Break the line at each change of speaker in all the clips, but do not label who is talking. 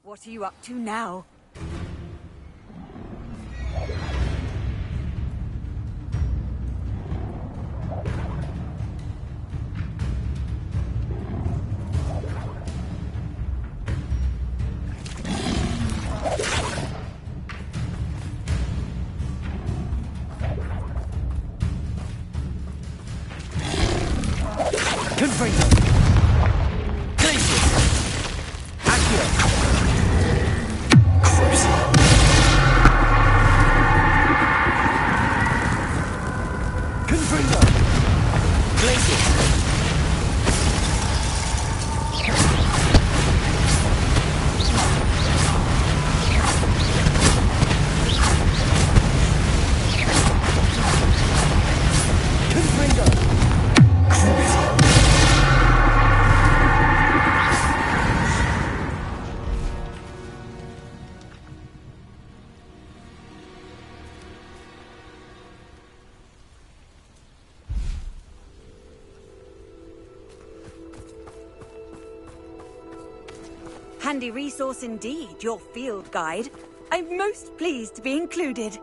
What are you up to now?
Confringo! Glacius! Accio! Crucible! Confringo! Glacius! Confringo! Crucible!
Handy resource indeed, your field guide. I'm most pleased to be included.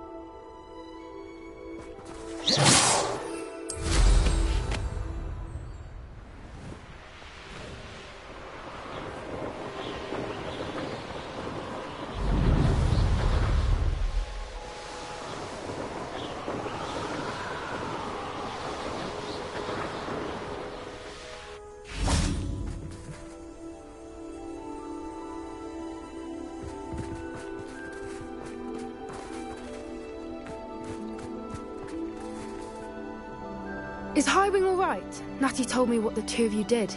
Is Highwing all right? Natty told me what the two of you did.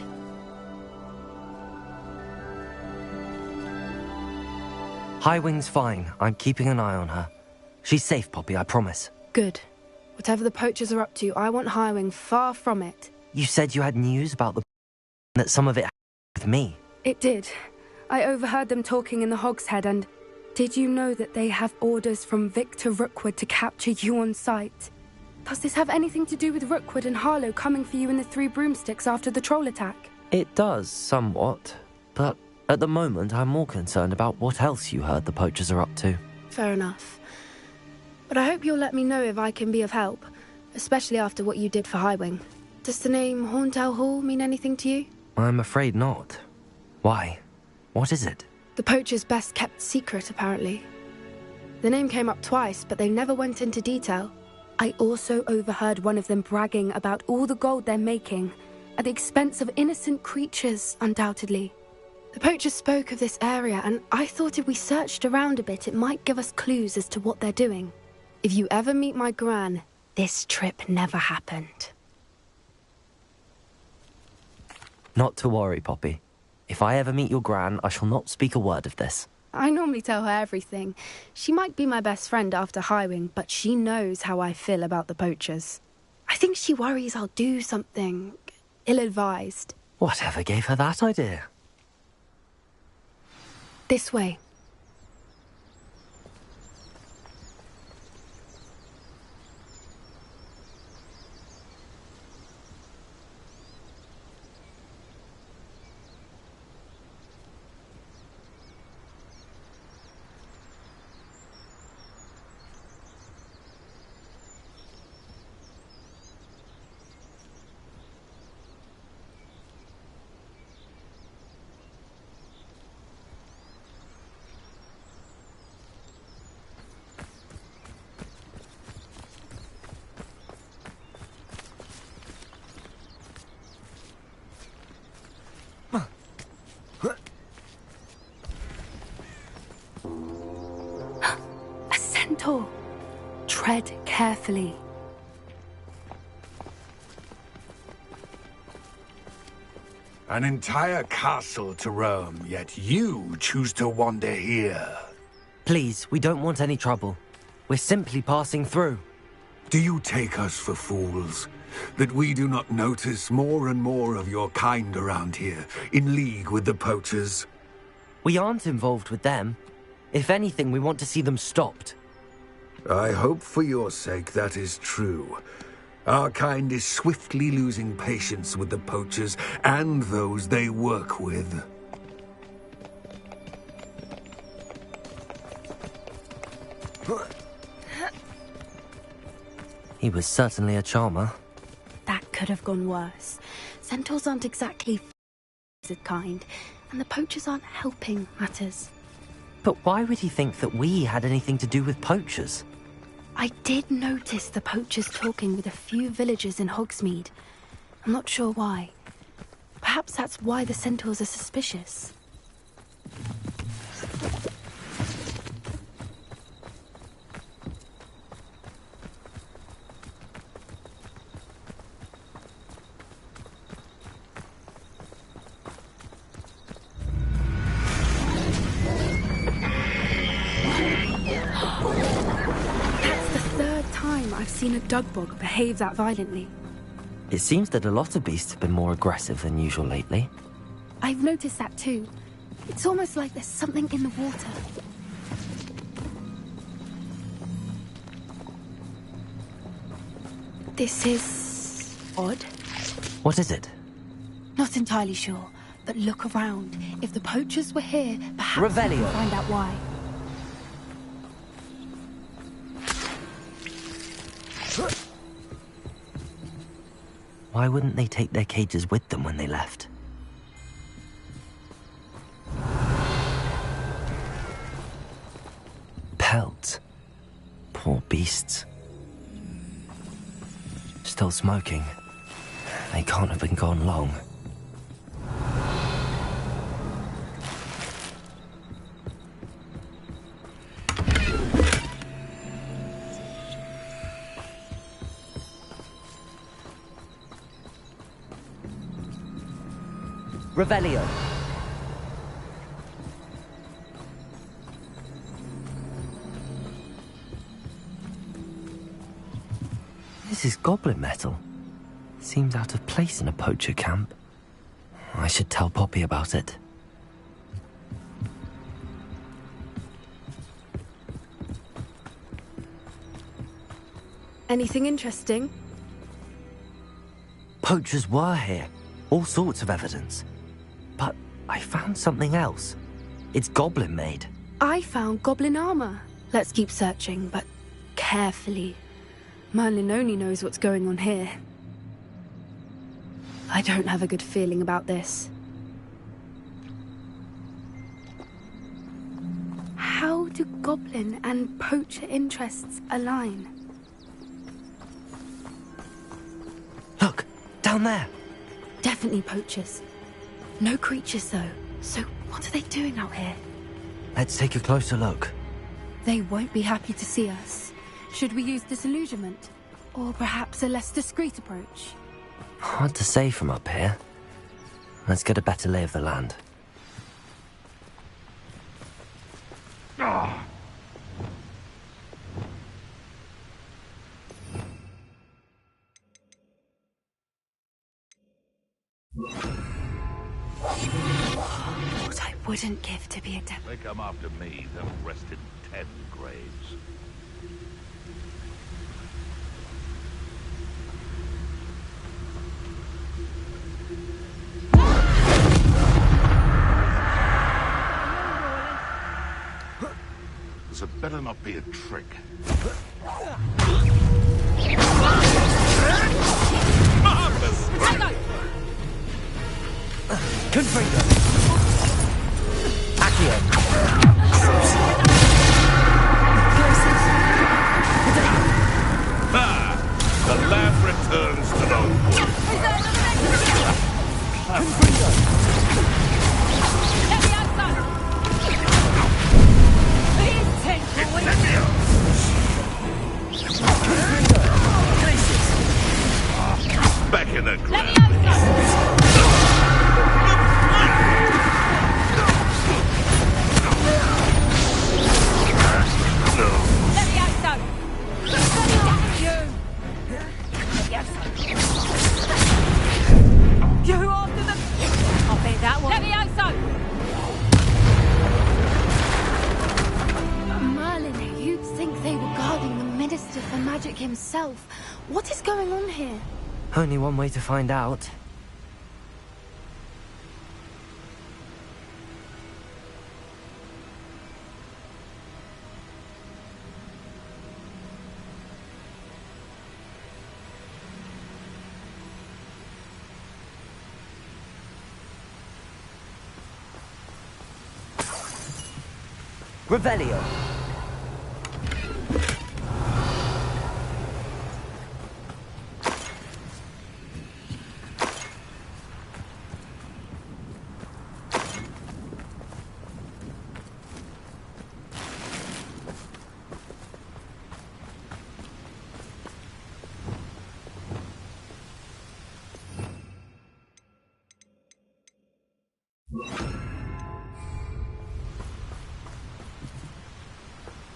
Highwing's fine. I'm keeping an eye on her. She's safe, Poppy, I promise.
Good. Whatever the poachers are up to, I want Highwing far from it.
You said you had news about the that some of it happened with me.
It did. I overheard them talking in the Hogshead, and did you know that they have orders from Victor Rookwood to capture you on sight? Does this have anything to do with Rookwood and Harlow coming for you in the Three Broomsticks after the troll attack?
It does, somewhat. But at the moment, I'm more concerned about what else you heard the poachers are up to.
Fair enough. But I hope you'll let me know if I can be of help, especially after what you did for Highwing. Does the name Horntail Hall mean anything to you?
I'm afraid not. Why? What is it?
The poachers' best kept secret, apparently. The name came up twice, but they never went into detail. I also overheard one of them bragging about all the gold they're making, at the expense of innocent creatures, undoubtedly. The poachers spoke of this area, and I thought if we searched around a bit, it might give us clues as to what they're doing. If you ever meet my Gran, this trip never happened.
Not to worry, Poppy. If I ever meet your Gran, I shall not speak a word of this.
I normally tell her everything. She might be my best friend after Highwing, but she knows how I feel about the poachers. I think she worries I'll do something ill-advised.
Whatever gave her that idea?
This way. A centaur. Tread carefully.
An entire castle to roam, yet you choose to wander here.
Please, we don't want any trouble. We're simply passing through.
Do you take us for fools? that we do not notice more and more of your kind around here, in league with the poachers?
We aren't involved with them. If anything, we want to see them stopped.
I hope for your sake that is true. Our kind is swiftly losing patience with the poachers and those they work with.
He was certainly a charmer.
That could have gone worse. Centaurs aren't exactly kind, and the poachers aren't helping matters.
But why would he think that we had anything to do with poachers?
I did notice the poachers talking with a few villagers in Hogsmeade. I'm not sure why. Perhaps that's why the centaurs are suspicious. I've seen a dugbog behave that violently.
It seems that a lot of beasts have been more aggressive than usual lately.
I've noticed that too. It's almost like there's something in the water. This is odd.
What is it?
Not entirely sure, but look around. If the poachers were here, perhaps we
Revelio.
can find out why.
Why wouldn't they take their cages with them when they left? Pelts. Poor beasts. Still smoking. They can't have been gone long. Revelio. This is goblin metal. Seems out of place in a poacher camp. I should tell Poppy about it.
Anything interesting?
Poachers were here. All sorts of evidence. But I found something else. It's goblin made.
I found goblin armor. Let's keep searching, but carefully. Merlin only knows what's going on here. I don't have a good feeling about this. How do goblin and poacher interests align?
Look, down there.
Definitely poachers. No creatures, though. So what are they doing out here?
Let's take a closer look.
They won't be happy to see us. Should we use disillusionment? Or perhaps a less discreet approach?
Hard to say from up here. Let's get a better lay of the land.
What I wouldn't give to be a devil.
They come after me, they'll rest in 10 graves. This had better not be a trick. Marvelous!
Confringo! Accio!
Ah! The lamb returns to the wood.
Confringo!
Back in the ground.
What is going on here?
Only one way to find out. Revelio.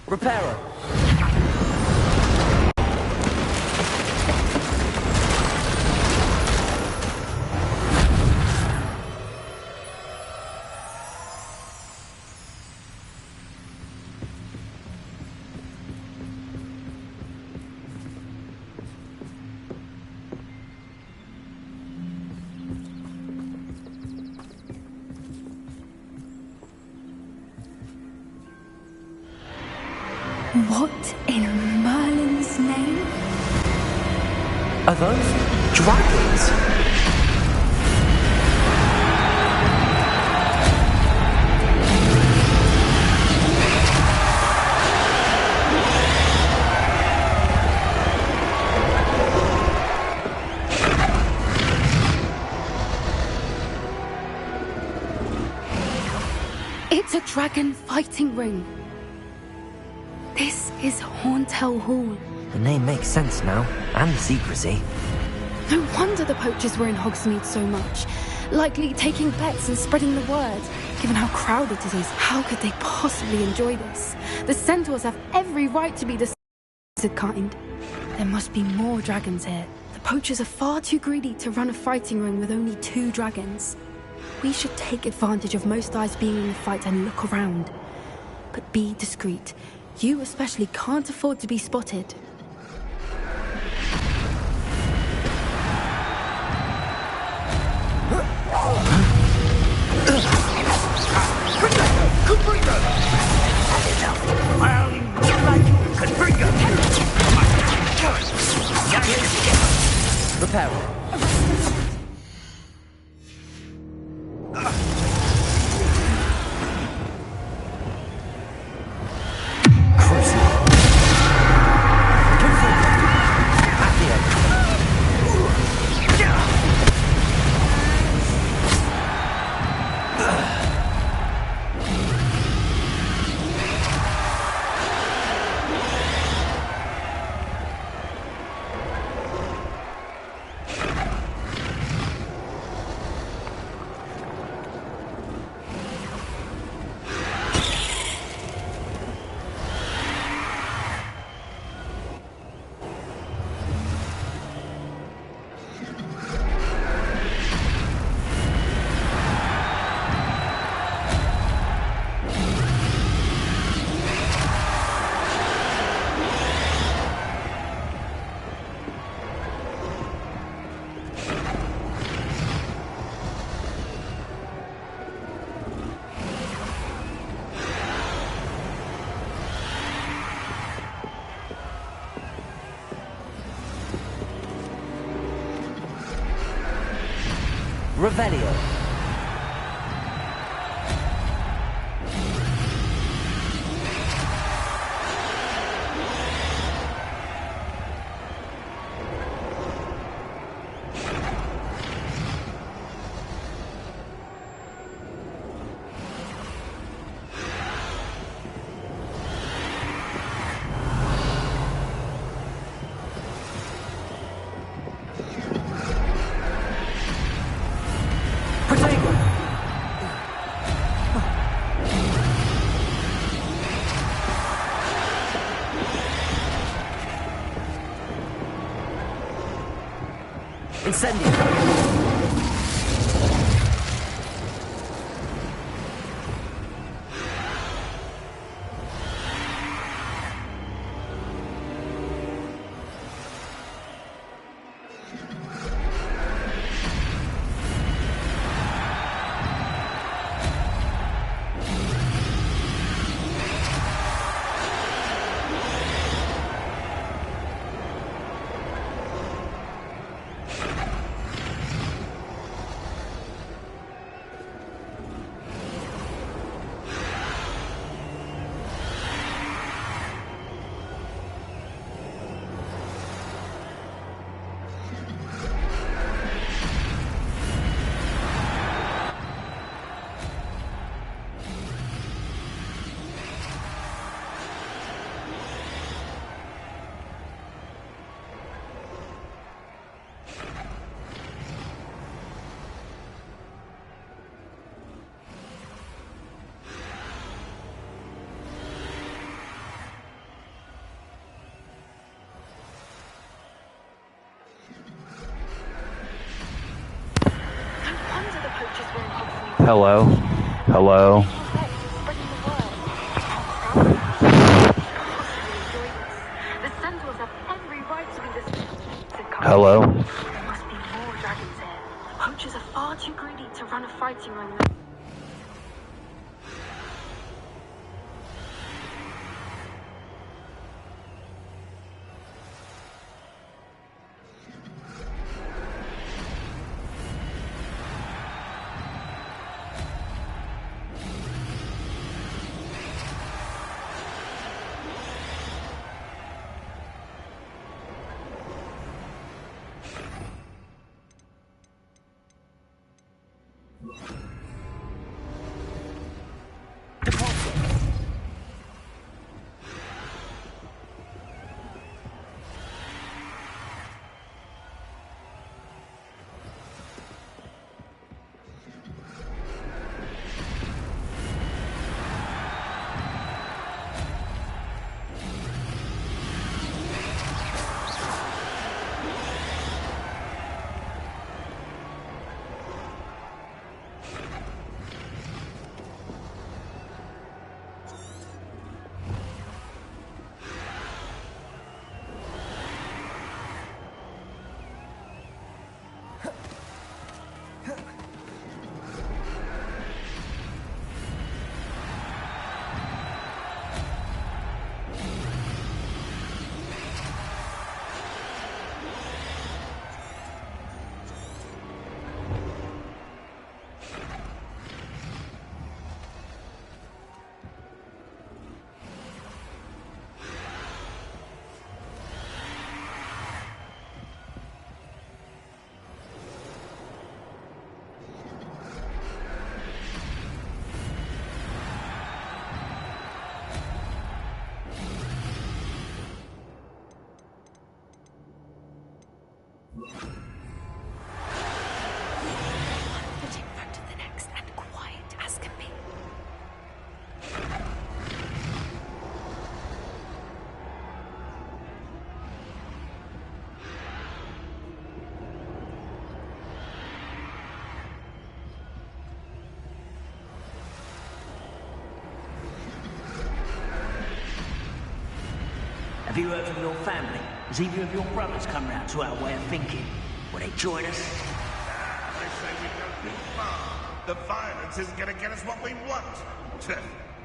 Reparo.
What in Merlin's name?
Are those dragons?
It's a dragon fighting ring. This is Horntail Hall.
The name makes sense now, and the secrecy.
No wonder the poachers were in Hogsmeade so much. Likely taking bets and spreading the word. Given how crowded it is, how could they possibly enjoy this? The centaurs have every right to be the kind. There must be more dragons here. The poachers are far too greedy to run a fighting ring with only 2 dragons. We should take advantage of most eyes being in the fight and look around. But be discreet. You especially can't afford to be spotted.
Reparo. Revelio. Incendio.
Hello? Hello? Hello?
There must be more dragons here. Poachers are far too greedy to run a fighting ring.
Have you heard from your family? Has either of your brothers come round to our way of thinking? Will they join us?
They say we go too far. The violence isn't going to get us what we want.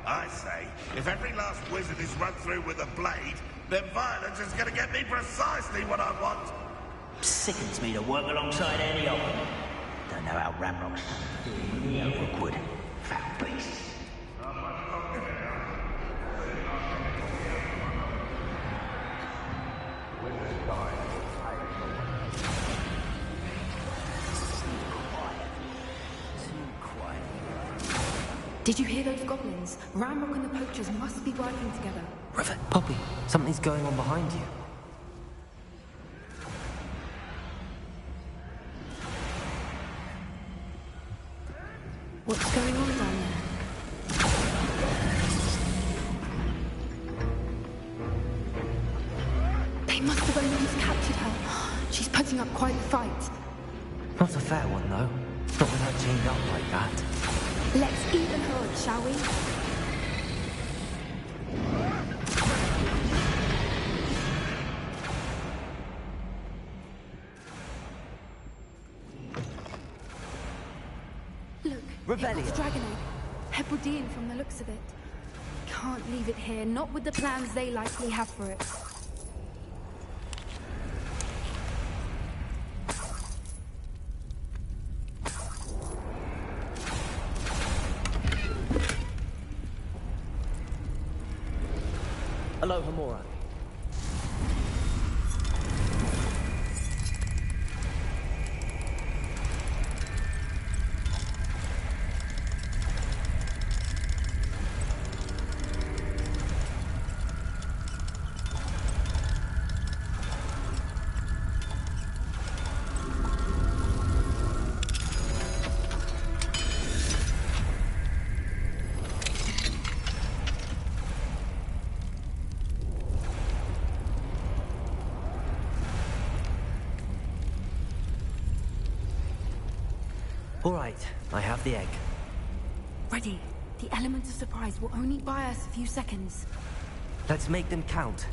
I say, if every last wizard is run through with a blade, then violence is going to get me precisely what I want.
Sickens me to work alongside any of them. Don't know how Ramrock's awkward. Foul beasts.
Did you hear those goblins? Ramrock and the poachers must be working together.
Rivet, Poppy, something's going on behind you.
What's going on down there? They must have only just captured her. She's putting up quite the fight.
Not a fair one, though. Not with her chained up like that.
Let's even her, shall we? Look,
Rebellion.
it's Dragon Egg. Hebridean from the looks of it. Can't leave it here, not with the plans they likely have for it.
Hello, Hamura. All right, I have the egg.
Ready. The element of surprise will only buy us a few seconds.
Let's make them count.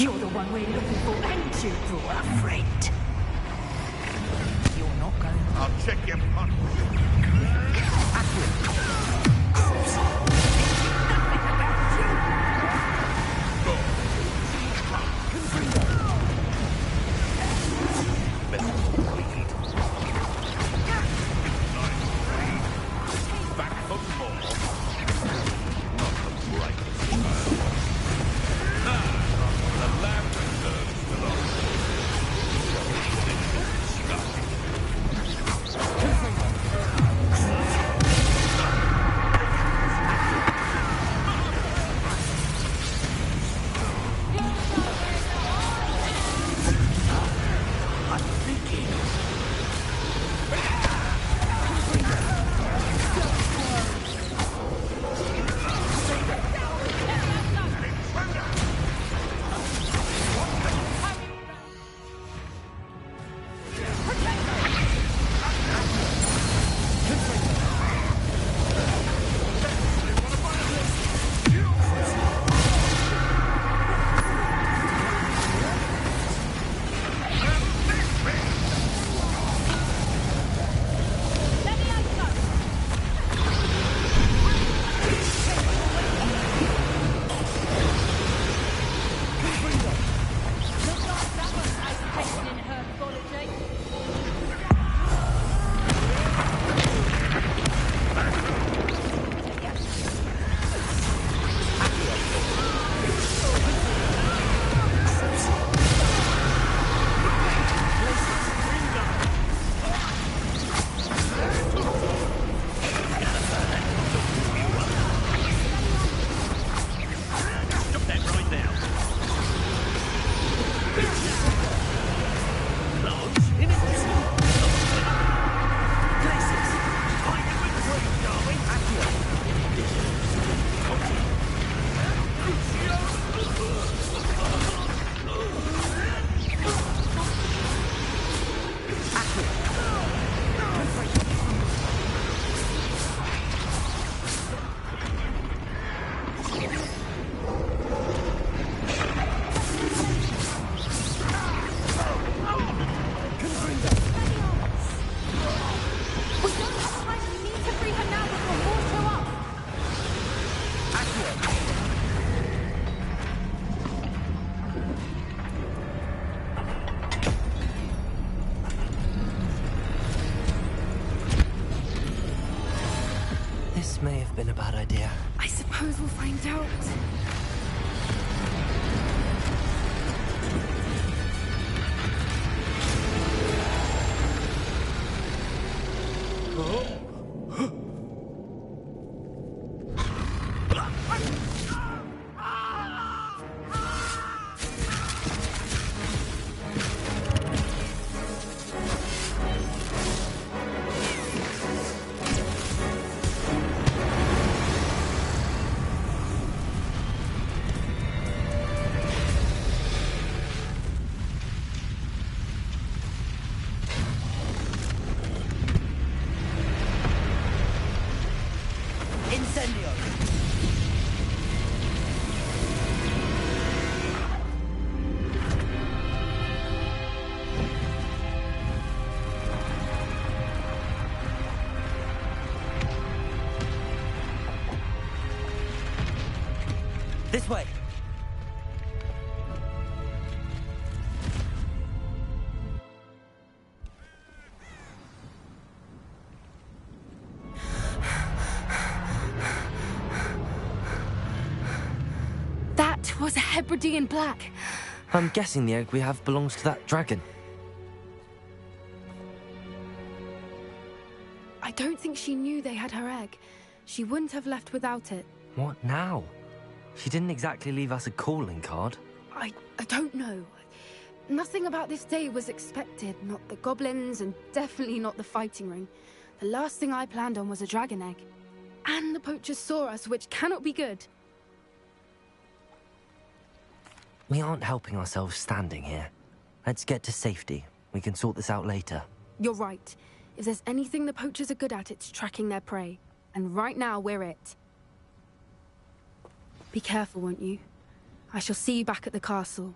You're the one we're looking for, ain't you, brother friend? You're not going...
I'll check your punch.
been a bad idea.
I suppose we'll find out.
This way!
That was a Hebridean black.
I'm guessing the egg we have belongs to that dragon.
I don't think she knew they had her egg. She wouldn't have left without it.
What now? She didn't exactly leave us a calling card.
I don't know. Nothing about this day was expected. Not the goblins, and definitely not the fighting ring. The last thing I planned on was a dragon egg. And the poachers saw us, which cannot be good.
We aren't helping ourselves standing here. Let's get to safety. We can sort this out later.
You're right. If there's anything the poachers are good at, it's tracking their prey. And right now, we're it. Be careful, won't you? I shall see you back at the castle.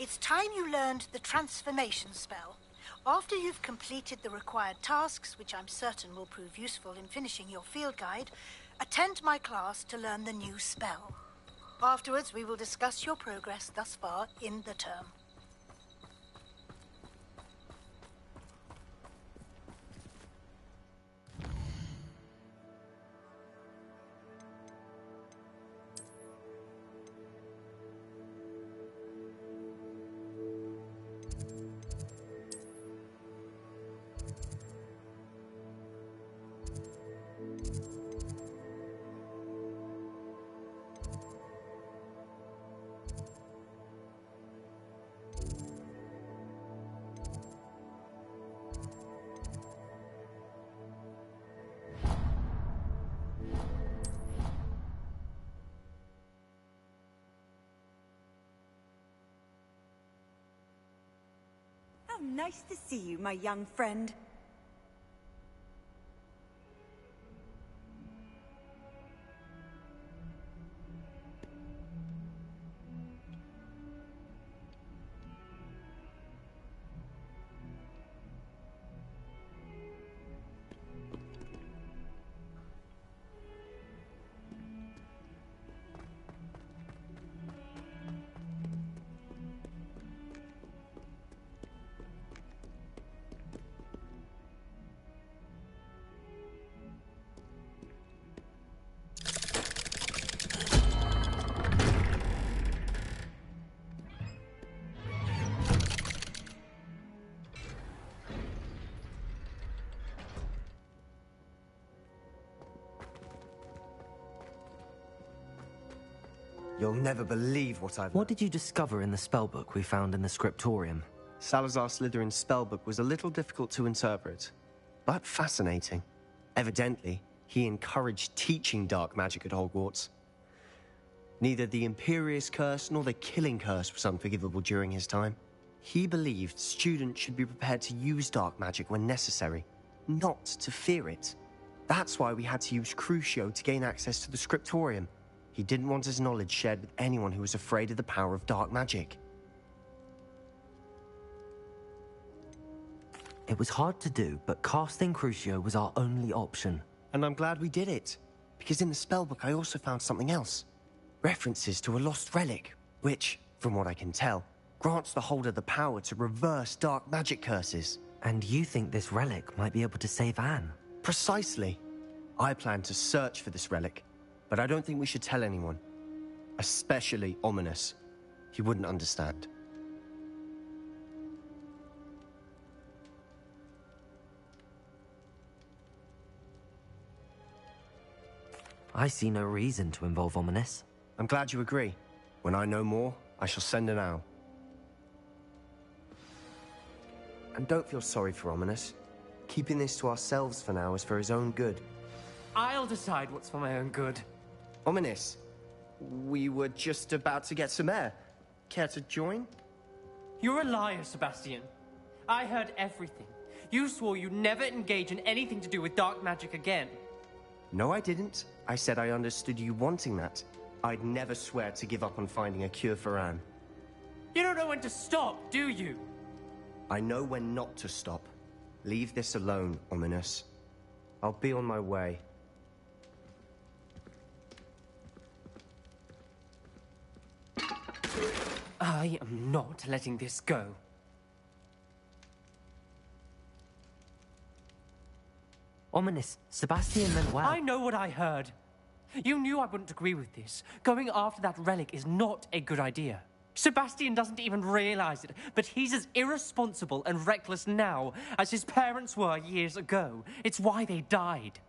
It's time you learned the transformation spell. After you've completed the required tasks, which I'm certain will prove useful in finishing your field guide, attend my class to learn the new spell. Afterwards, we will discuss your progress thus far in the term.
How nice to see you, my young friend.
You'll never believe what I've...
What did you discover in the spellbook we found in the scriptorium?
Salazar Slytherin's spellbook was a little difficult to interpret, but fascinating. Evidently, he encouraged teaching dark magic at Hogwarts. Neither the Imperious Curse nor the Killing Curse was unforgivable during his time. He believed students should be prepared to use dark magic when necessary, not to fear it. That's why we had to use Crucio to gain access to the scriptorium. He didn't want his knowledge shared with anyone who was afraid of the power of dark magic.
It was hard to do, but casting Crucio was our only option.
And I'm glad we did it, because in the spellbook I also found something else. References to a lost relic, which, from what I can tell, grants the holder the power to reverse dark magic curses.
And you think this relic might be able to save Anne?
Precisely. I plan to search for this relic, but I don't think we should tell anyone. Especially Ominous. He wouldn't understand.
I see no reason to involve Ominous.
I'm glad you agree. When I know more, I shall send an owl. And don't feel sorry for Ominous. Keeping this to ourselves for now is for his own good.
I'll decide what's for my own good.
Ominous, we were just about to get some air. Care to join?
You're a liar, Sebastian. I heard everything. You swore you'd never engage in anything to do with dark magic again.
No, I didn't. I said I understood you wanting that. I'd never swear to give up on finding a cure for Anne.
You don't know when to stop, do you?
I know when not to stop. Leave this alone, Ominous. I'll be on my way.
I am not letting this go.
Ominous, Sebastian meant well.
I know what I heard. You knew I wouldn't agree with this. Going after that relic is not a good idea. Sebastian doesn't even realize it, but he's as irresponsible and reckless now as his parents were years ago. It's why they died.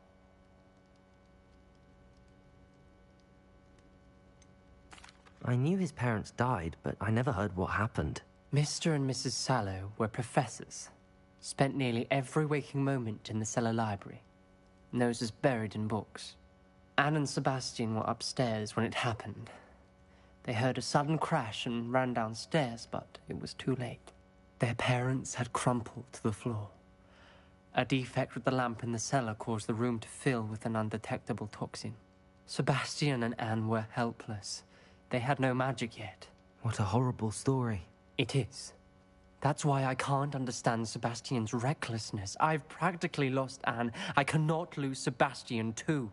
I knew his parents died, but I never heard what happened.
Mr. and Mrs. Sallow were professors. Spent nearly every waking moment in the cellar library. Noses buried in books. Anne and Sebastian were upstairs when it happened. They heard a sudden crash and ran downstairs, but it was too late. Their parents had crumpled to the floor. A defect with the lamp in the cellar caused the room to fill with an undetectable toxin. Sebastian and Anne were helpless. They had no magic yet.
What a horrible story.
It is. That's why I can't understand Sebastian's recklessness. I've practically lost Anne. I cannot lose Sebastian too.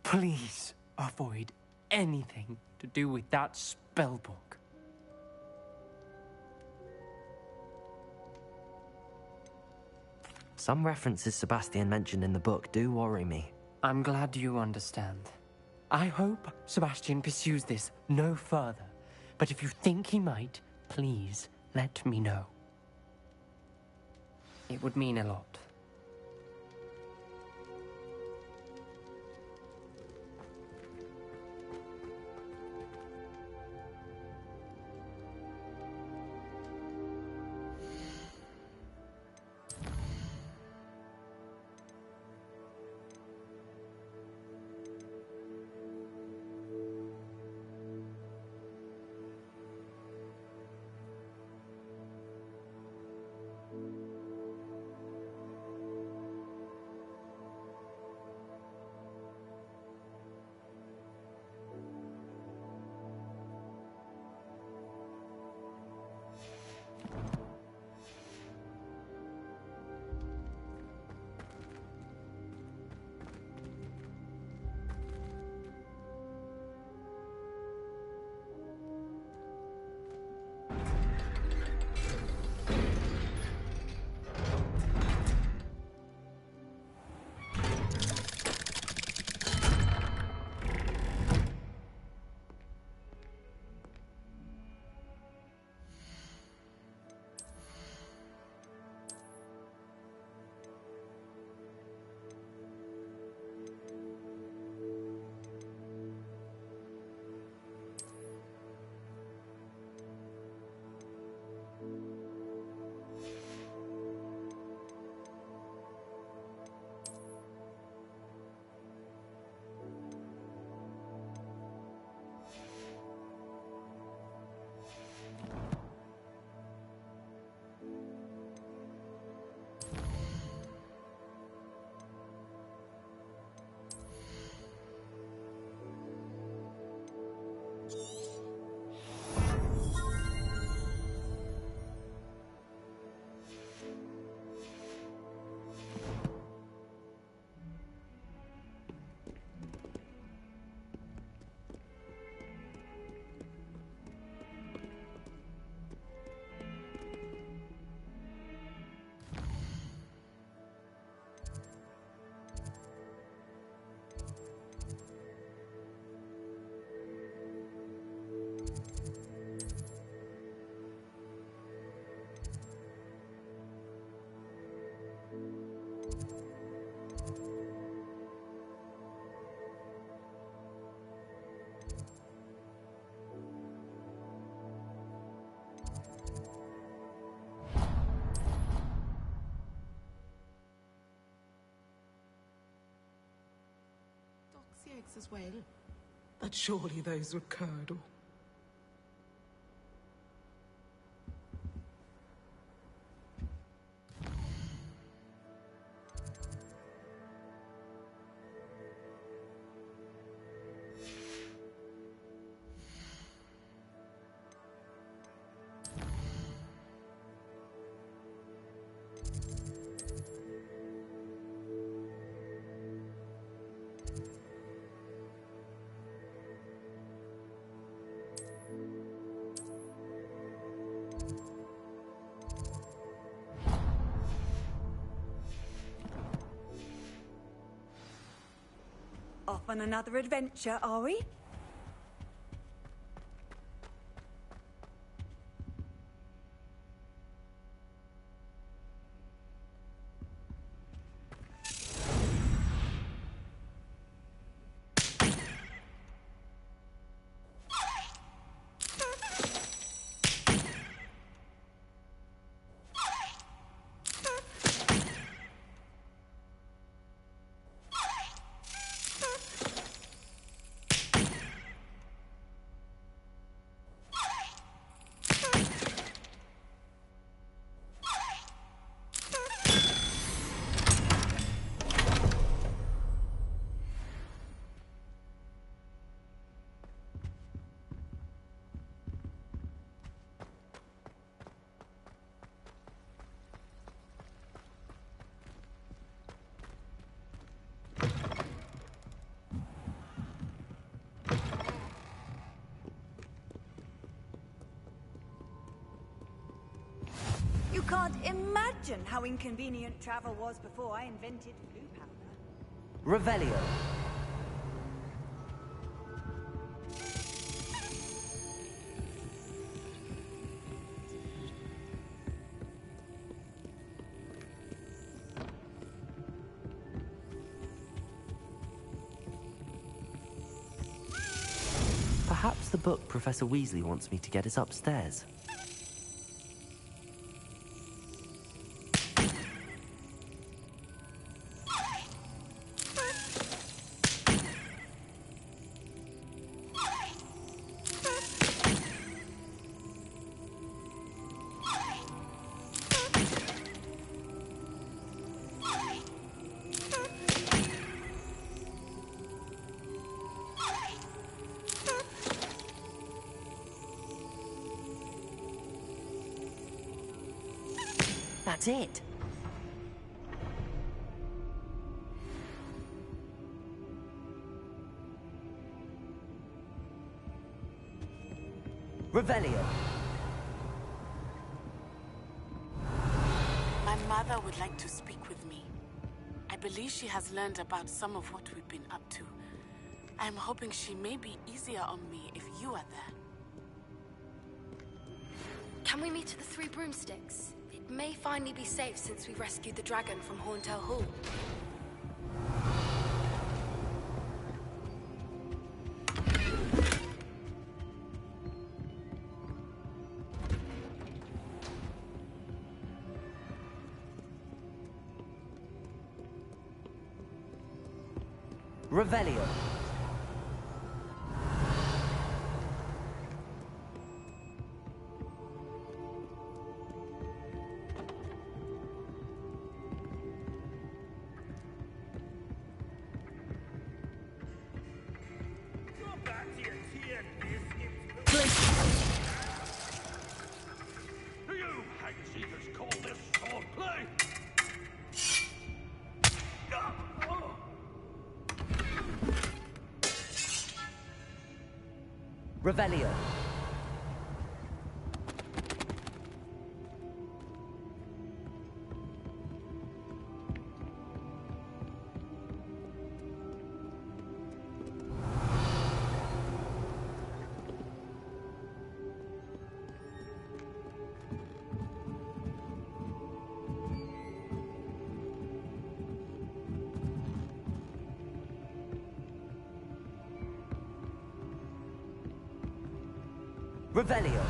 Please avoid anything to do with that spellbook.
Some references Sebastian mentioned in the book do worry me.
I'm glad you understand. I hope Sebastian pursues this no further. But if you think he might, please let me know. It would mean a lot.
pussy eggs as well. But surely those were curdle.
Off on another adventure, are we? You can't imagine how inconvenient travel was before I invented blue powder.
Revelio. Perhaps the book Professor Weasley wants me to get is upstairs. That's it. Revelio.
My mother would like to speak with me. I believe she has learned about some of what we've been up to. I'm hoping she may be easier on me if you are there.
Can we meet at the Three Broomsticks? It may finally be safe since we rescued the dragon from Horntail Hall.
Revelio.
Do you hag-seekers call this swordplay?
Revelio. Revelio.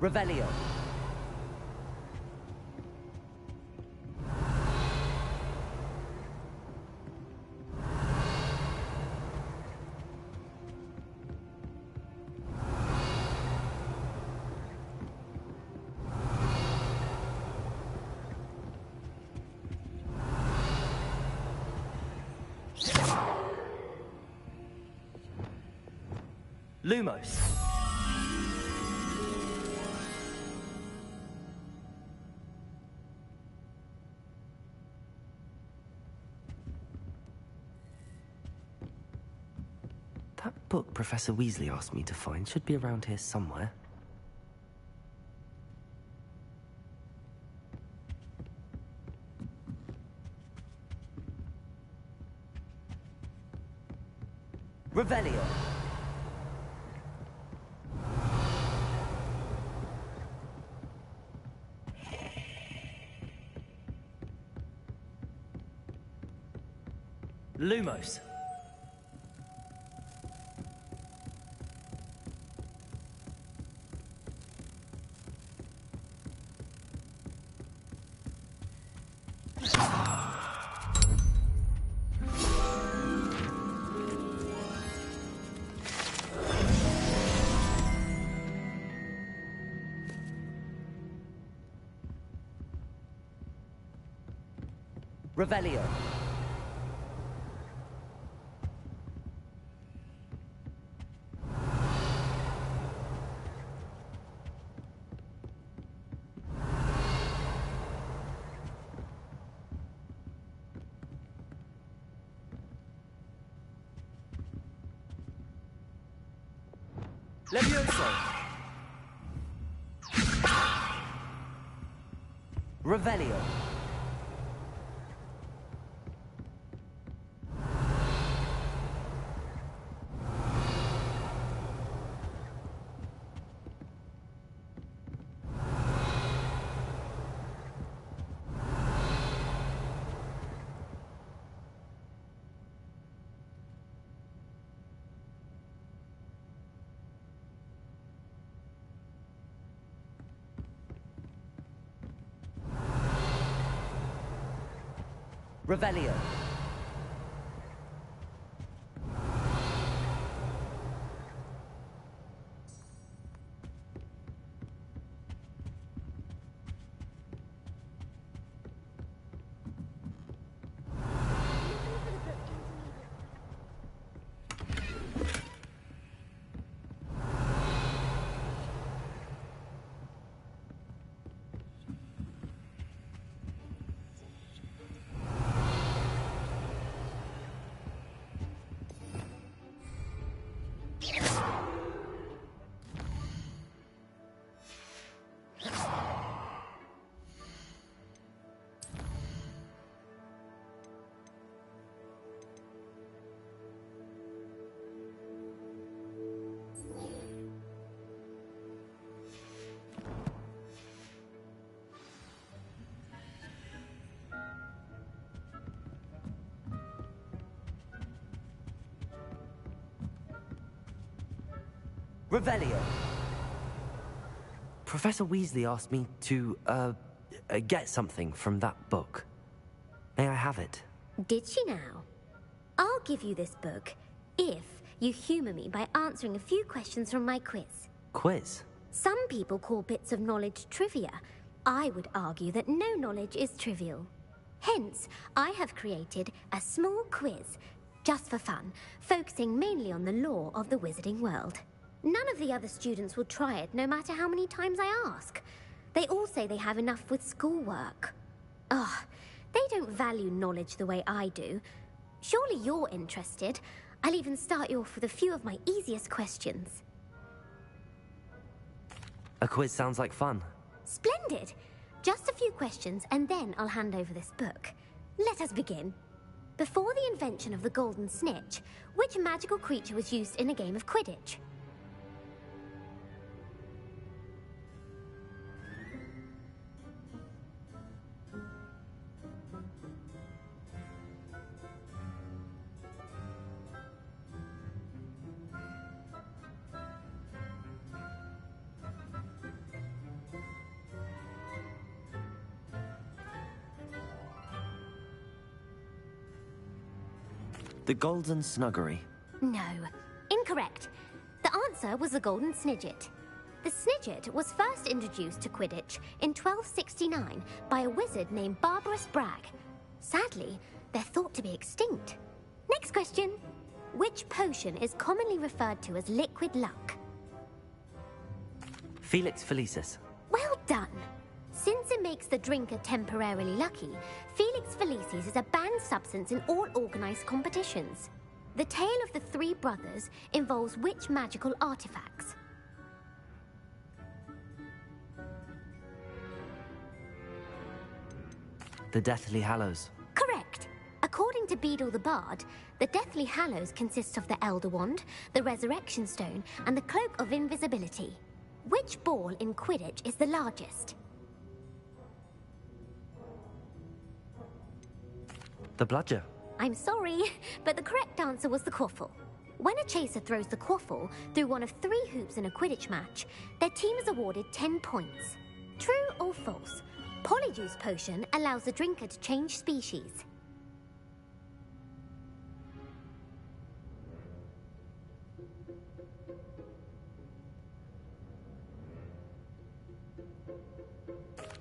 Revelio. Lumos. That book Professor Weasley asked me to find should be around here somewhere. Revelio. Lumos. Revelio. Levioso. Revelio. Revelio. Revelio. Professor Weasley asked me to, get something from that book. May I have it?
Did she now? I'll give you this book if you humour me by answering a few questions from my quiz.
Quiz?
Some people call bits of knowledge trivia. I would argue that no knowledge is trivial. Hence, I have created a small quiz, just for fun, focusing mainly on the lore of the wizarding world. None of the other students will try it, no matter how many times I ask. They all say they have enough with schoolwork. Ugh, they don't value knowledge the way I do. Surely you're interested. I'll even start you off with a few of my easiest questions.
A quiz sounds like fun.
Splendid! Just a few questions, and then I'll hand over this book. Let us begin. Before the invention of the golden snitch, which magical creature was used in a game of Quidditch?
The Golden Snuggery.
No, incorrect. The answer was the Golden Snidget. The Snidget was first introduced to Quidditch in 1269 by a wizard named Barbarous Bragg. Sadly, they're thought to be extinct. Next question. Which potion is commonly referred to as liquid luck?
Felix Felicis.
Well done. Since it makes the drinker temporarily lucky, Felix Felicis is a banned substance in all organized competitions. The tale of the three brothers involves which magical artifacts?
The Deathly Hallows.
Correct. According to Beadle the Bard, the Deathly Hallows consists of the Elder Wand, the Resurrection Stone, and the Cloak of Invisibility. Which ball in Quidditch is the largest?
The Bludger.
I'm sorry, but the correct answer was the Quaffle. When a chaser throws the Quaffle through one of 3 hoops in a Quidditch match, their team is awarded 10 points. True or false? Polyjuice Potion allows the drinker to change species.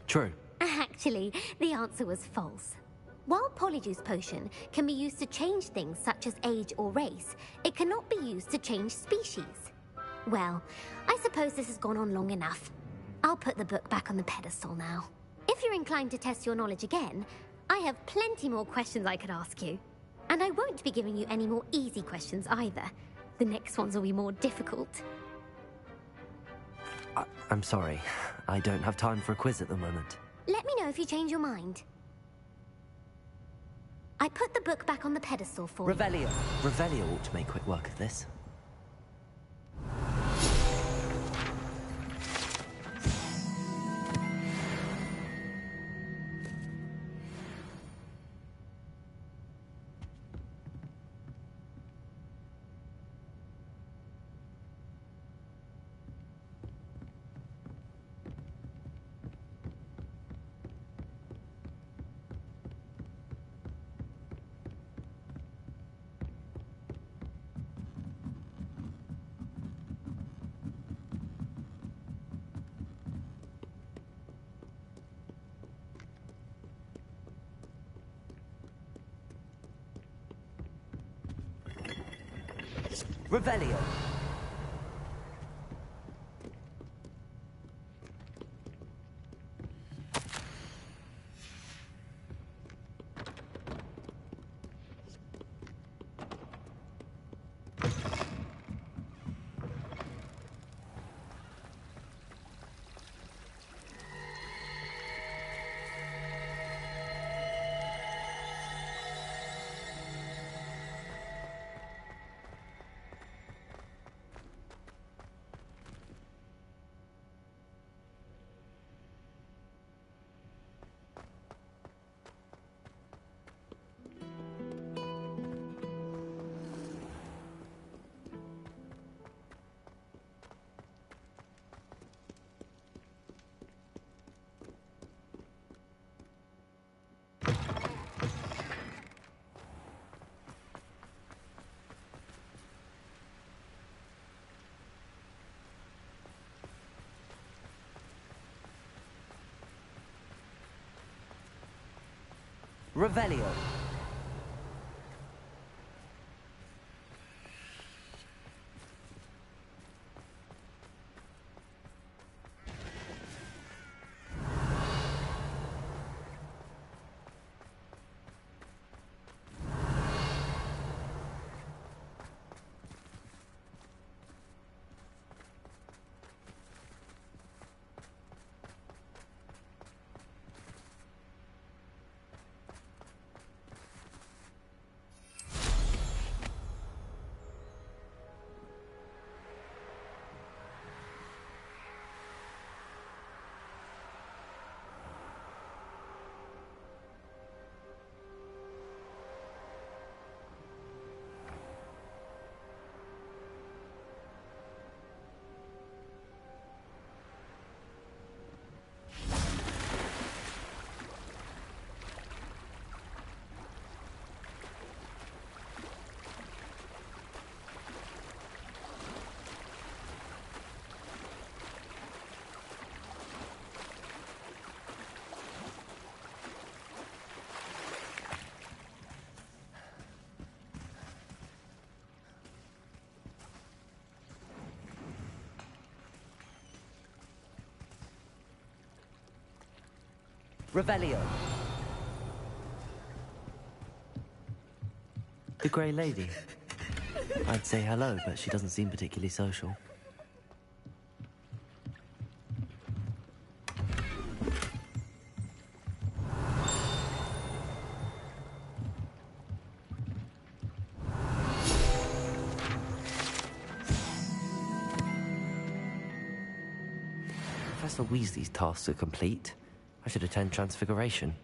True.
Actually, the answer was false. While Polyjuice Potion can be used to change things such as age or race, it cannot be used to change species. Well, I suppose this has gone on long enough. I'll put the book back on the pedestal now. If you're inclined to test your knowledge again, I have plenty more questions I could ask you. And I won't be giving you any more easy questions either. The next ones will be more difficult.
I'm sorry. I don't have time for a quiz at the moment.
Let me know if you change your mind. I put the book back on the pedestal for
Revelio. Revelio ought to make quick work of this. Revelio. Revelio. Revelio. The Grey Lady. I'd say hello, but she doesn't seem particularly social. Professor Weasley's tasks are complete. I should attend Transfiguration.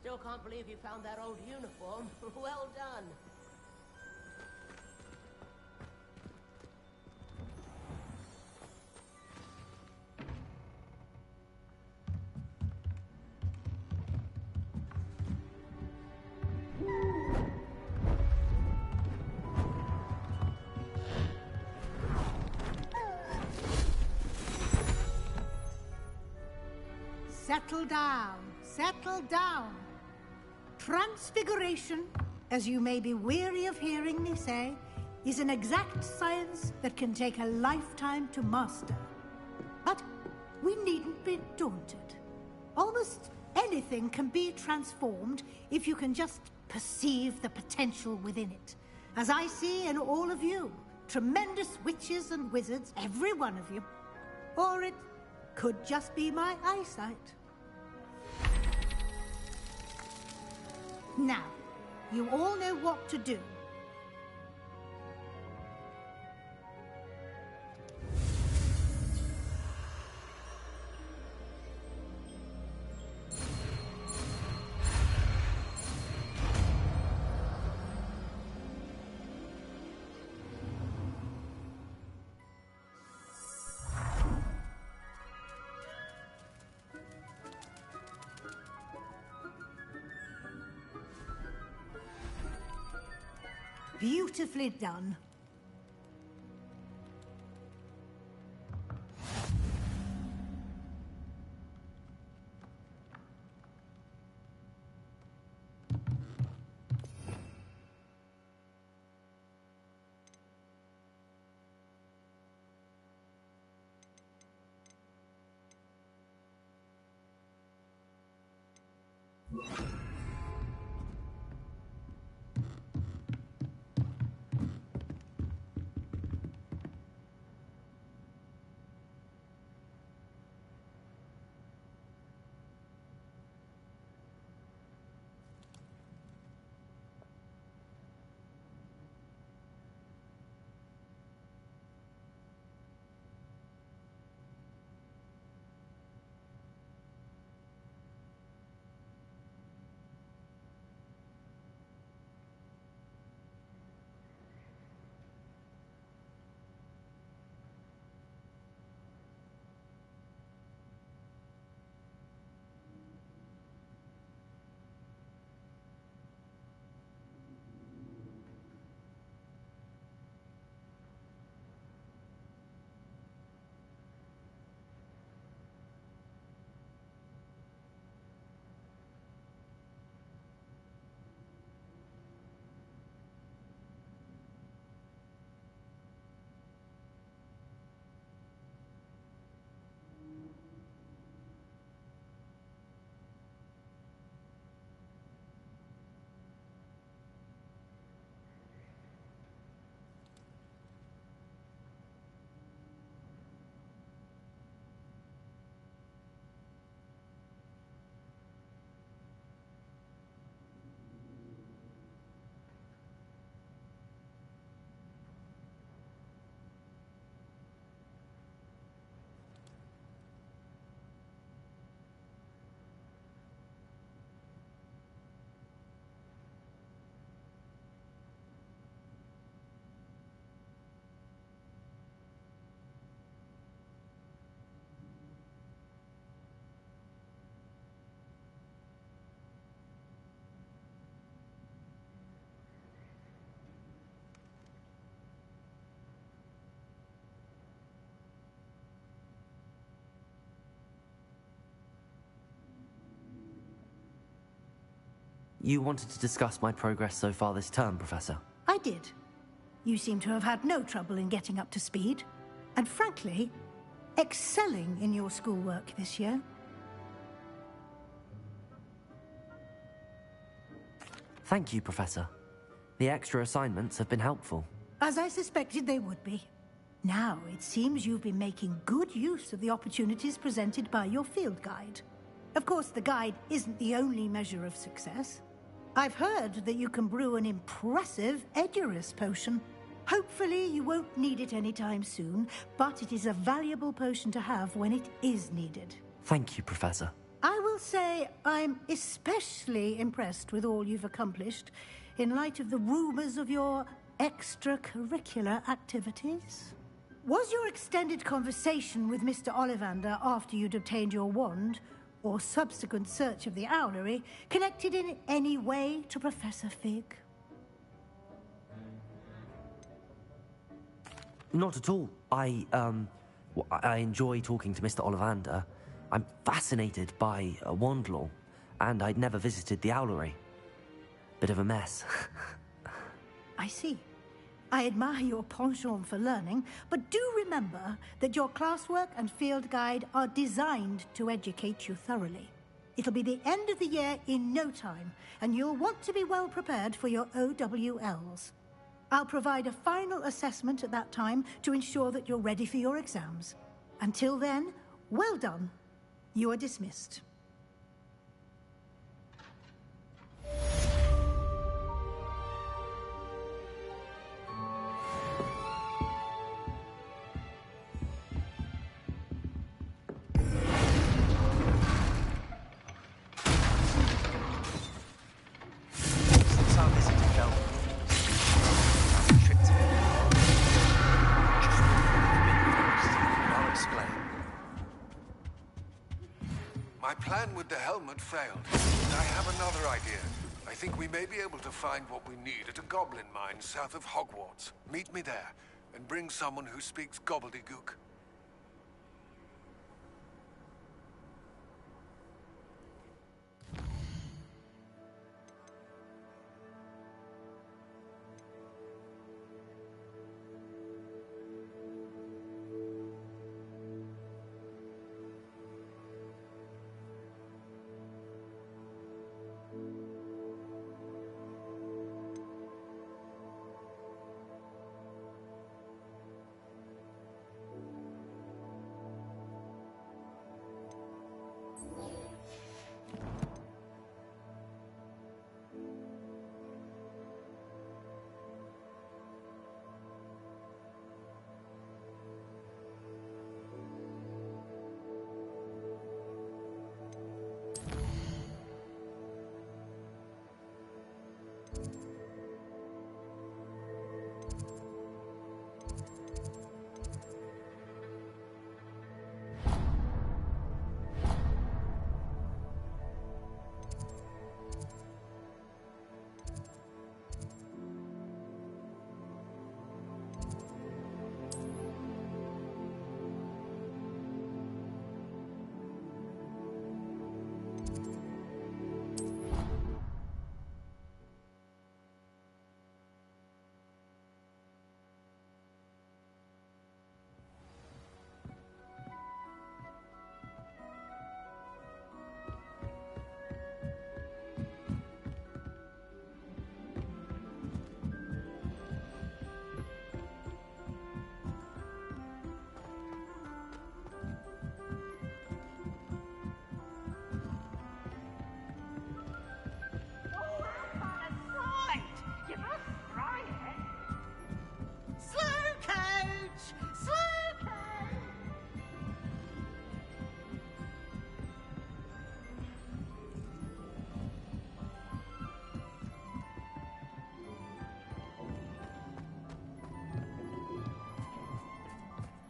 Still can't believe you found that old uniform. Well done.
Settle down. Settle down. Transfiguration, as you may be weary of hearing me say, is an exact science that can take a lifetime to master. But we needn't be daunted. Almost anything can be transformed if you can just perceive the potential within it. As I see in all of you, tremendous witches and wizards, every one of you. Or it could just be my eyesight. Now, you all know what to do. Beautifully done.
You wanted to discuss my progress so far this term, Professor?
I did. You seem to have had no trouble in getting up to speed, and frankly, excelling in your schoolwork this year.
Thank you, Professor. The extra assignments have been helpful.
As I suspected they would be. Now, it seems you've been making good use of the opportunities presented by your field guide. Of course, the guide isn't the only measure of success. I've heard that you can brew an impressive Edurus potion. Hopefully, you won't need it anytime soon, but it is a valuable potion to have when it is needed.
Thank you, Professor.
I will say I'm especially impressed with all you've accomplished in light of the rumors of your extracurricular activities. Was your extended conversation with Mr. Ollivander after you'd obtained your wand, or subsequent search of the owlery, connected in any way to Professor Fig?
Not at all. I enjoy talking to Mr. Ollivander. I'm fascinated by wand law, and I'd never visited the owlery. Bit of a mess.
I see. I admire your penchant for learning, but do remember that your classwork and field guide are designed to educate you thoroughly. It'll be the end of the year in no time, and you'll want to be well prepared for your OWLs. I'll provide a final assessment at that time to ensure that you're ready for your exams. Until then, well done. You are dismissed.
My plan with the helmet failed. I have another idea. I think we may be able to find what we need at a goblin mine south of Hogwarts. Meet me there, and bring someone who speaks gobbledygook.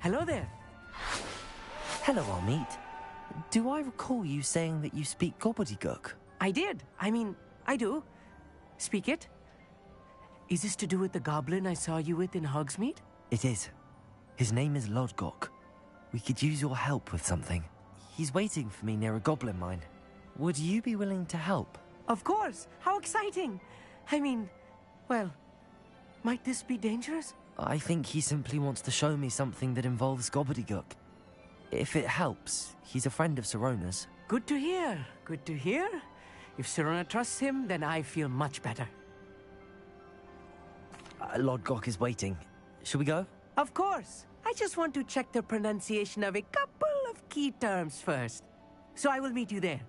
Hello there. Hello, Amit. Do I recall you saying that you speak gobbledygook?
I did. I mean, I do. Speak it. Is this to do with the goblin I saw you with in Hogsmeade?
It is. His name is Lodgok. We could use your help with something. He's waiting for me near a goblin mine. Would you be willing to help?
Of course. How exciting. I mean, well, might this be dangerous?
I think he simply wants to show me something that involves gobbledygook. If it helps, he's a friend of Sirona's.
Good to hear. Good to hear. If Sirona trusts him, then I feel much better.
Lodgok is waiting. Shall we go?
Of course. I just want to check the pronunciation of a couple of key terms first. So I will meet you there.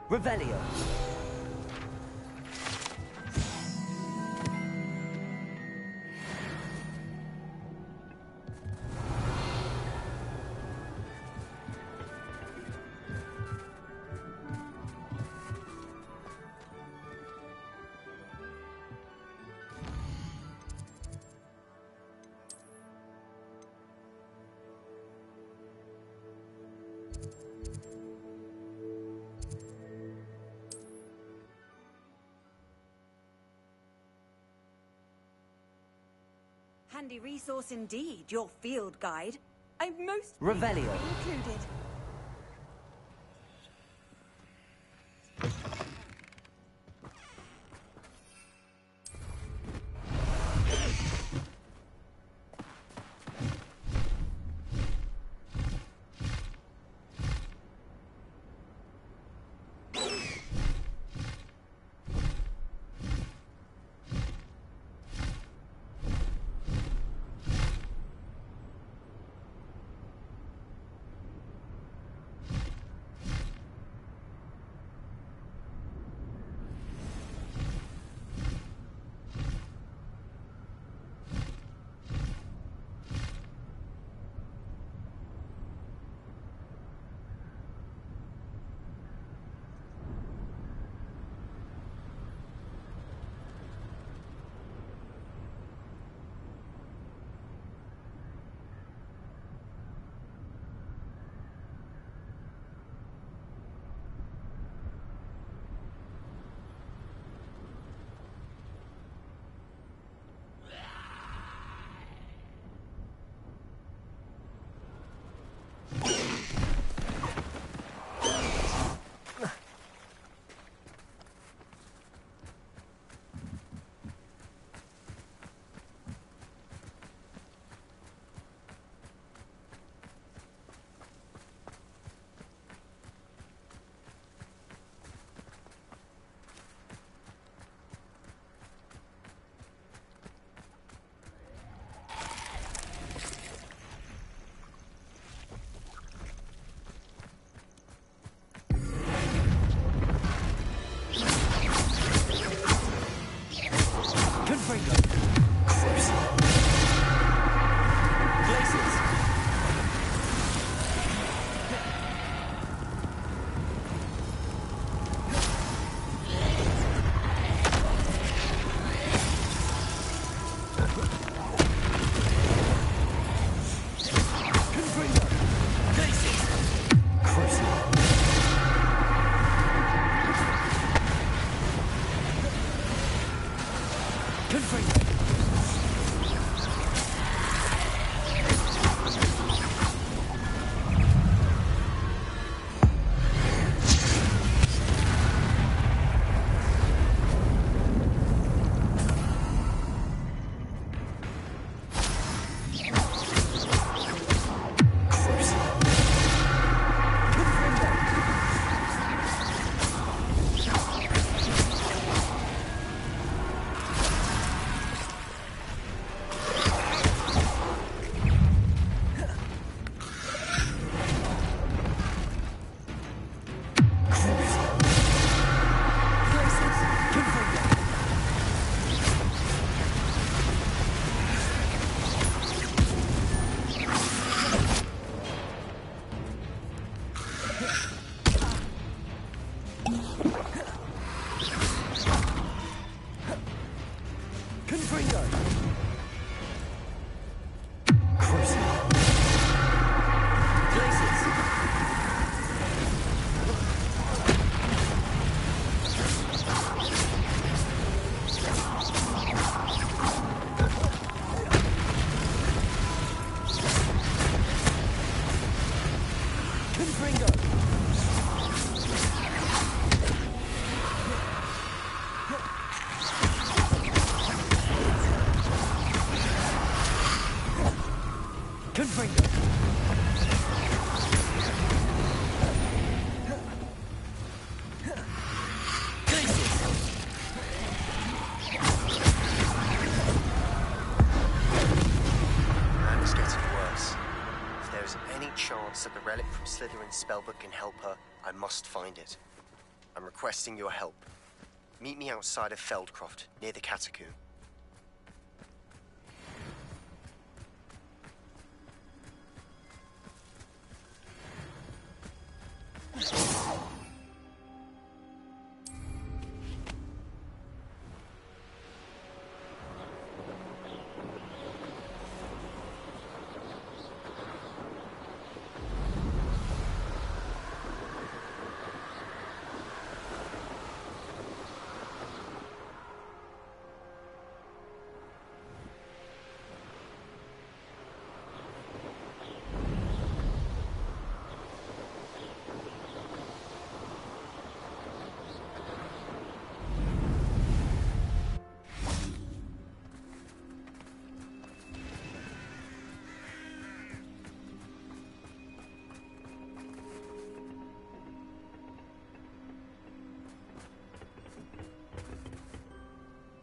Revelio.
Handy resource indeed, your field guide. I'm most
Revelio.
included.
Confringo. Glaciers.
Slytherin's spellbook can help her, I must find it. I'm requesting your help. Meet me outside of Feldcroft, near the Catacomb.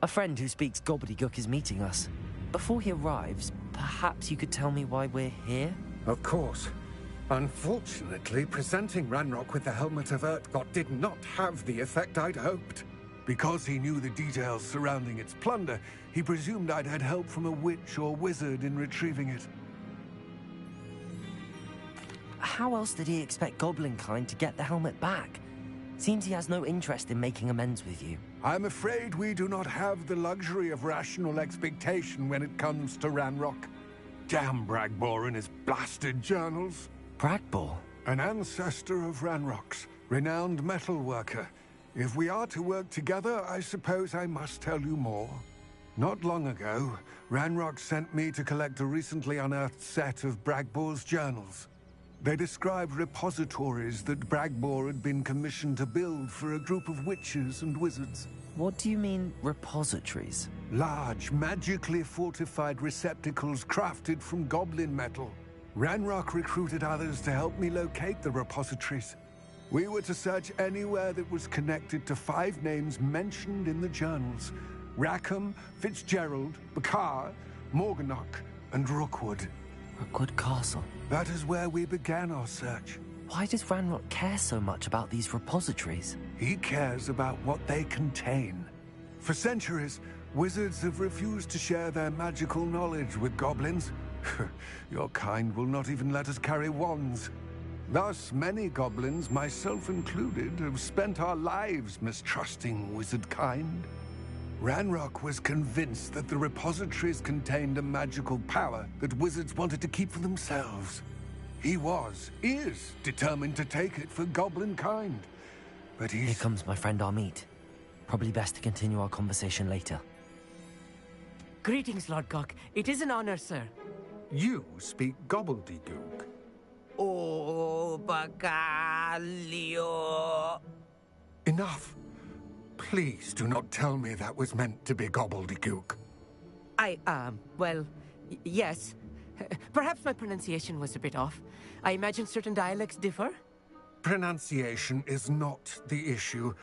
A friend who speaks gobbledygook is meeting us. Before he arrives, perhaps you could tell me why we're here?
Of course. Unfortunately, presenting Ranrock with the Helmet of Urtkot did not have the effect I'd hoped. Because he knew the details surrounding its plunder, he presumed I'd had help from a witch or wizard in retrieving it.
How else did he expect Goblinkind to get the helmet back? Seems he has no interest in making amends with you.
I'm afraid we do not have the luxury of rational expectation when it comes to Ranrock. Damn Bragbor and his blasted journals.
Bragbor?
An ancestor of Ranrock's, renowned metalworker. If we are to work together, I suppose I must tell you more. Not long ago, Ranrock sent me to collect a recently unearthed set of Bragbor's journals. They described repositories that Bragbor had been commissioned to build for a group of witches and wizards.
What do you mean, repositories?
Large, magically fortified receptacles crafted from goblin metal. Ranrock recruited others to help me locate the repositories. We were to search anywhere that was connected to 5 names mentioned in the journals: Rackham, Fitzgerald, Bakar, Morganach, and Rookwood.
Rookwood Castle?
That is where we began our search.
Why does Ranrock care so much about these repositories?
He cares about what they contain. For centuries, Wizards have refused to share their magical knowledge with goblins. Your kind will not even let us carry wands. Thus, many goblins, myself included, have spent our lives mistrusting wizard kind. Ranrock was convinced that the repositories contained a magical power that wizards wanted to keep for themselves. He is determined to take it for goblin kind. But
Here comes my friend Amit. Probably best to continue our conversation later.
Greetings, Lord Gok. It is an honor, sir.
You speak gobbledygook.
Oh, Bacalio.
Enough. Please do not tell me that was meant to be gobbledygook.
Well, yes. Perhaps my pronunciation was a bit off. I imagine certain dialects differ?
Pronunciation is not the issue.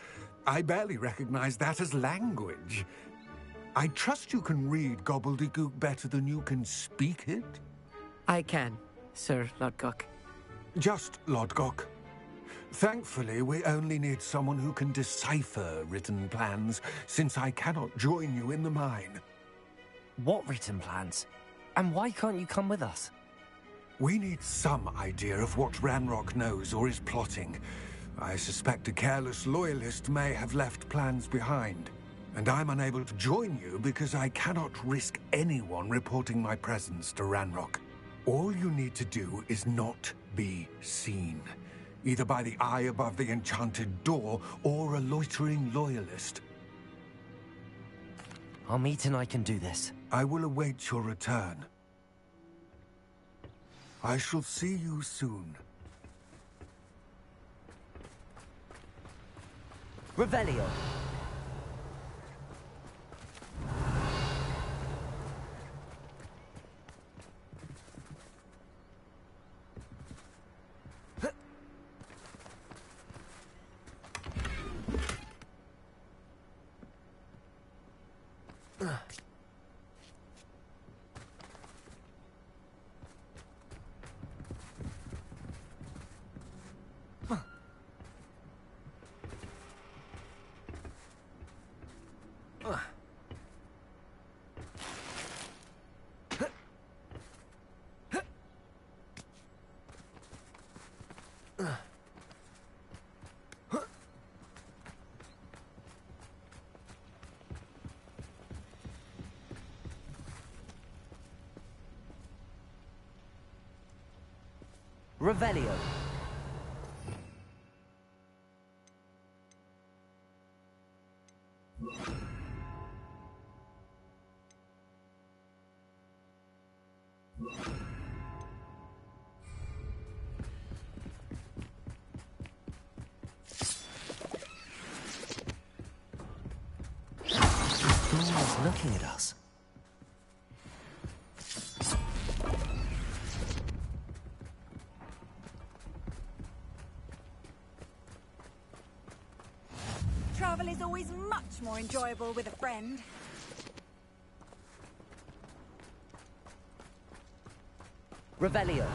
I barely recognize that as language. I trust you can read gobbledygook better than you can speak it?
I can, Sir Lodgok.
Just Lodgok. Thankfully, we only need someone who can decipher written plans, since I cannot join you in the mine.
What written plans? And why can't you come with us?
We need some idea of what Ranrock knows or is plotting. I suspect a careless loyalist may have left plans behind. And I'm unable to join you because I cannot risk anyone reporting my presence to Ranrock. All you need to do is not be seen, either by the eye above the enchanted door or a loitering loyalist.
Amit and I can do this.
I will await your return. I shall see you soon.
Revelio. Revelio. Who's looking at us?
Travel is always much more enjoyable with a friend.
Revelio.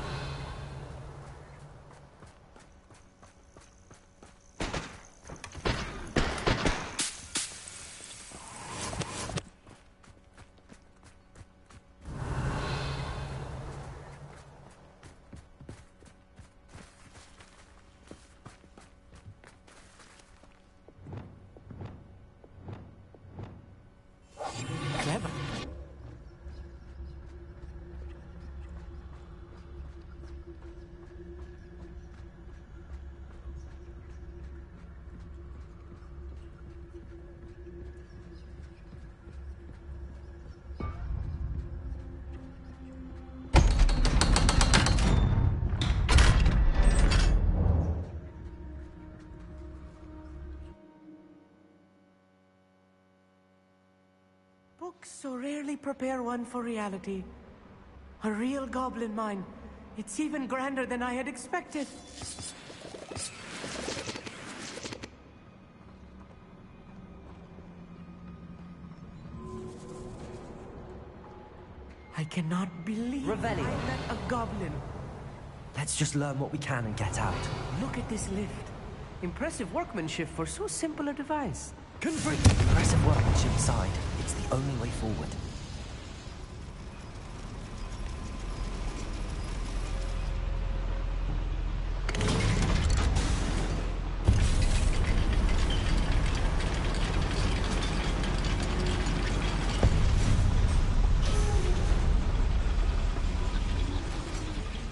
Clever. Books so rarely prepare one for reality. A real goblin mine. It's even grander than I had expected. I cannot believe
Revelio.
I met a goblin.
Let's just learn what we can and get out.
Look at this lift. Impressive workmanship for so simple a device.
Impressive workmanship aside, it's the only way forward.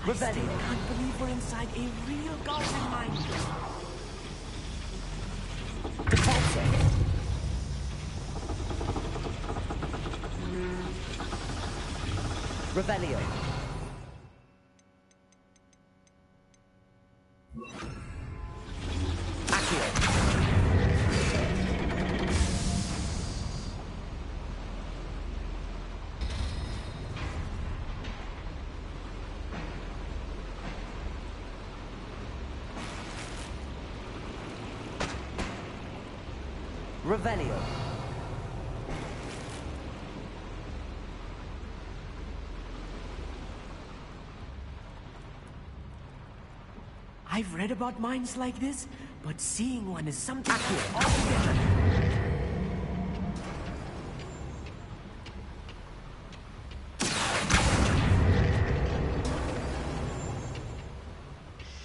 Rebellion. I can't believe we're inside a real goblin mine.
Revelio. Revelio.
I've read about mines like this, but seeing one is something altogether.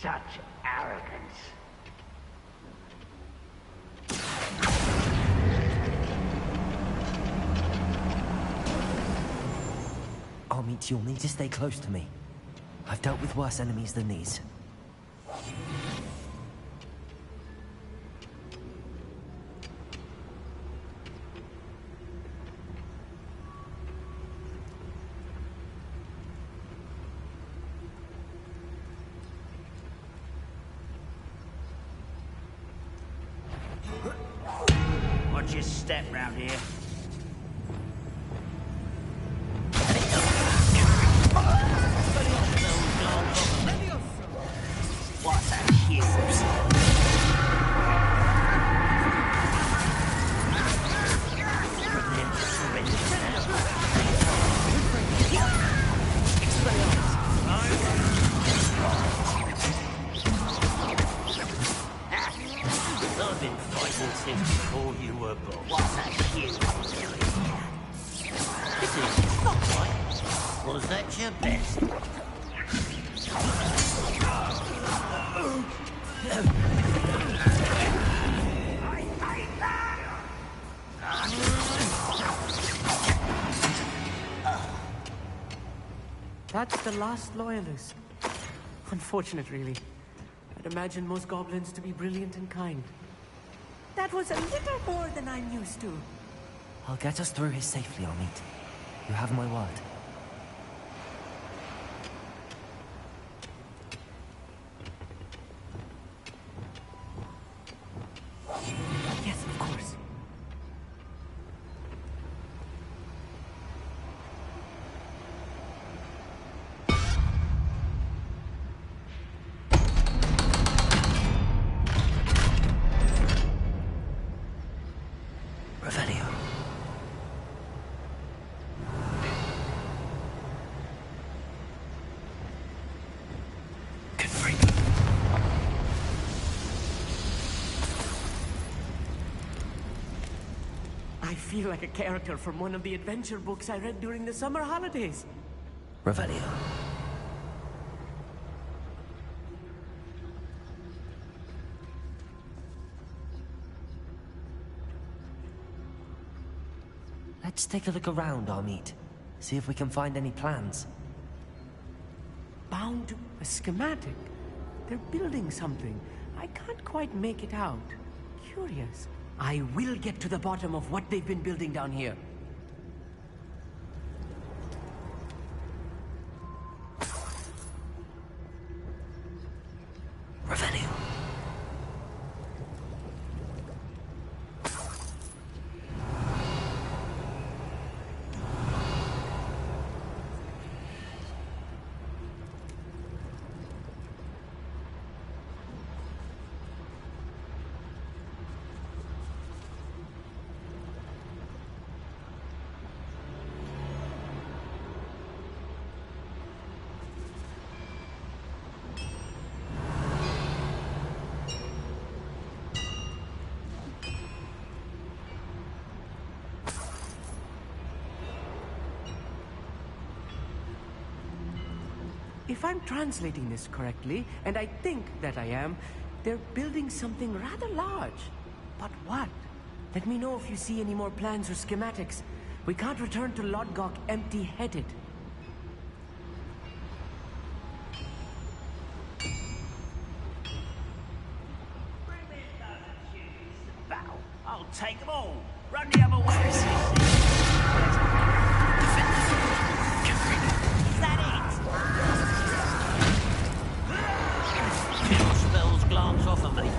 Such arrogance.
Amit, you'll need to stay close to me. I've dealt with worse enemies than these.
Watch your step round here. What's that I've been fighting since before you were born. What's that huge? This is not right. Was that your best?
That's the last loyalist. Unfortunate, really. I'd imagine most goblins to be brilliant and kind. That was a little more than I'm used to.
I'll get us through here safely, Amit. You have my word.
Yes, of course.
Revelio.
I feel like a character from one of the adventure books I read during the summer holidays.
Revelio. Let's take a look around, Amit. See if we can find any plans.
Bound to a schematic. They're building something. I can't quite make it out. Curious. I will get to the bottom of what they've been building down here.
Revelio.
If I'm translating this correctly, and I think that I am, they're building something rather large. But what? Let me know if you see any more plans or schematics. We can't return to Lodgok empty-headed.
I'll take them all. Run the other way. Is that it? Your spells glance off of me.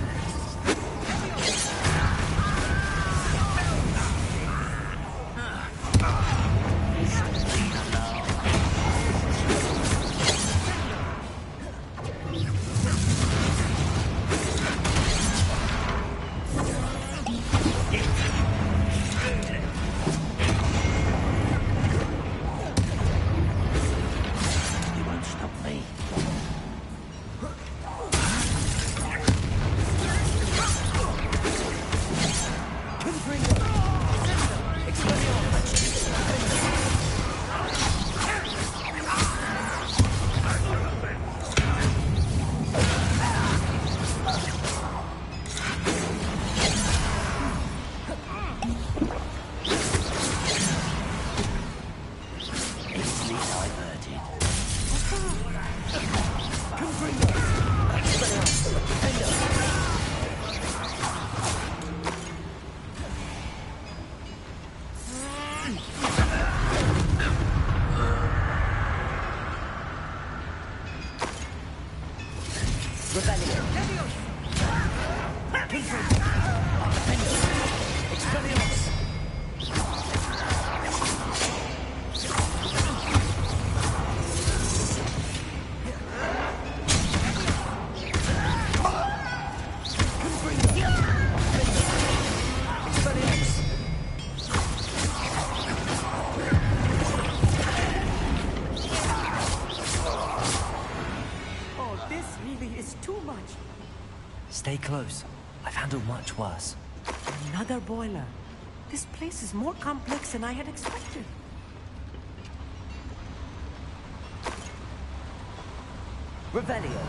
Stay close. I've handled much worse.
Another boiler. This place is more complex than I had expected.
Revelio.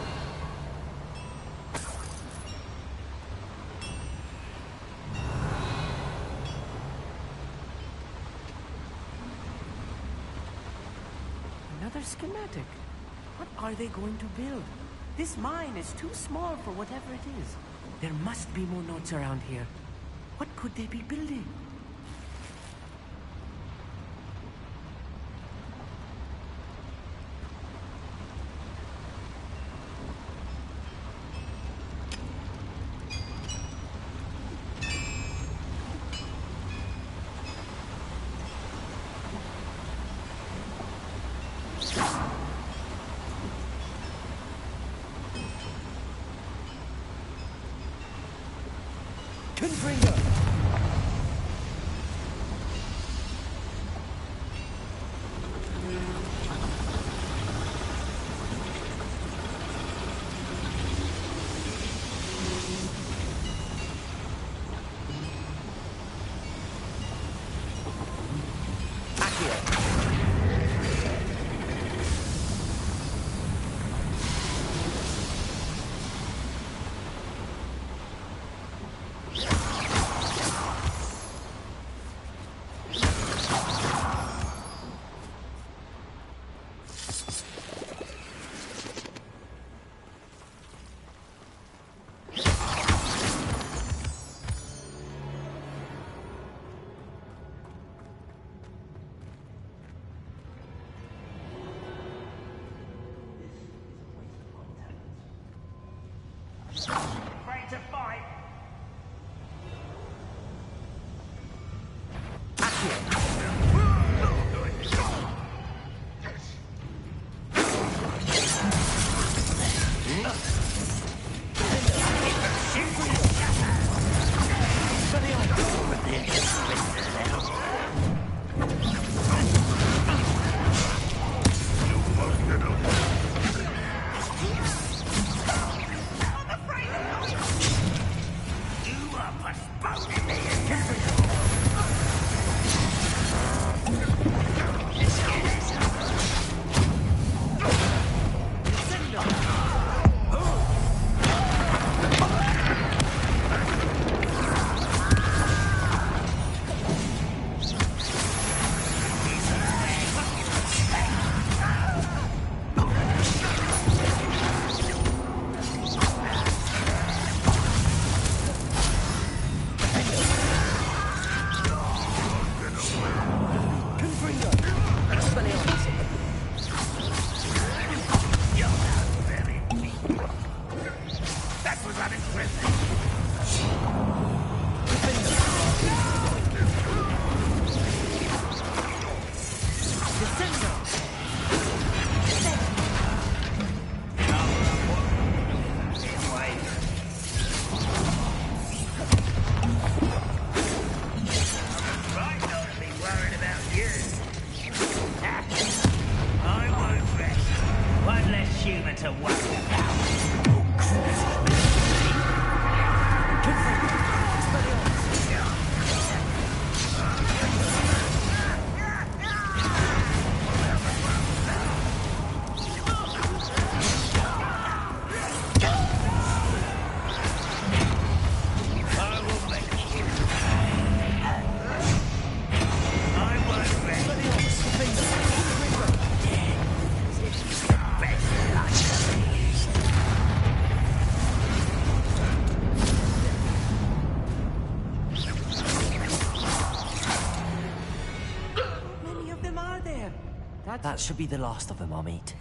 Another schematic. What are they going to build? This mine is too small for whatever it is. There must be more notes around here. What could they be building?
Afraid to fight? I won't rest. One less human to worry about.
That should be the last of them I'll meet.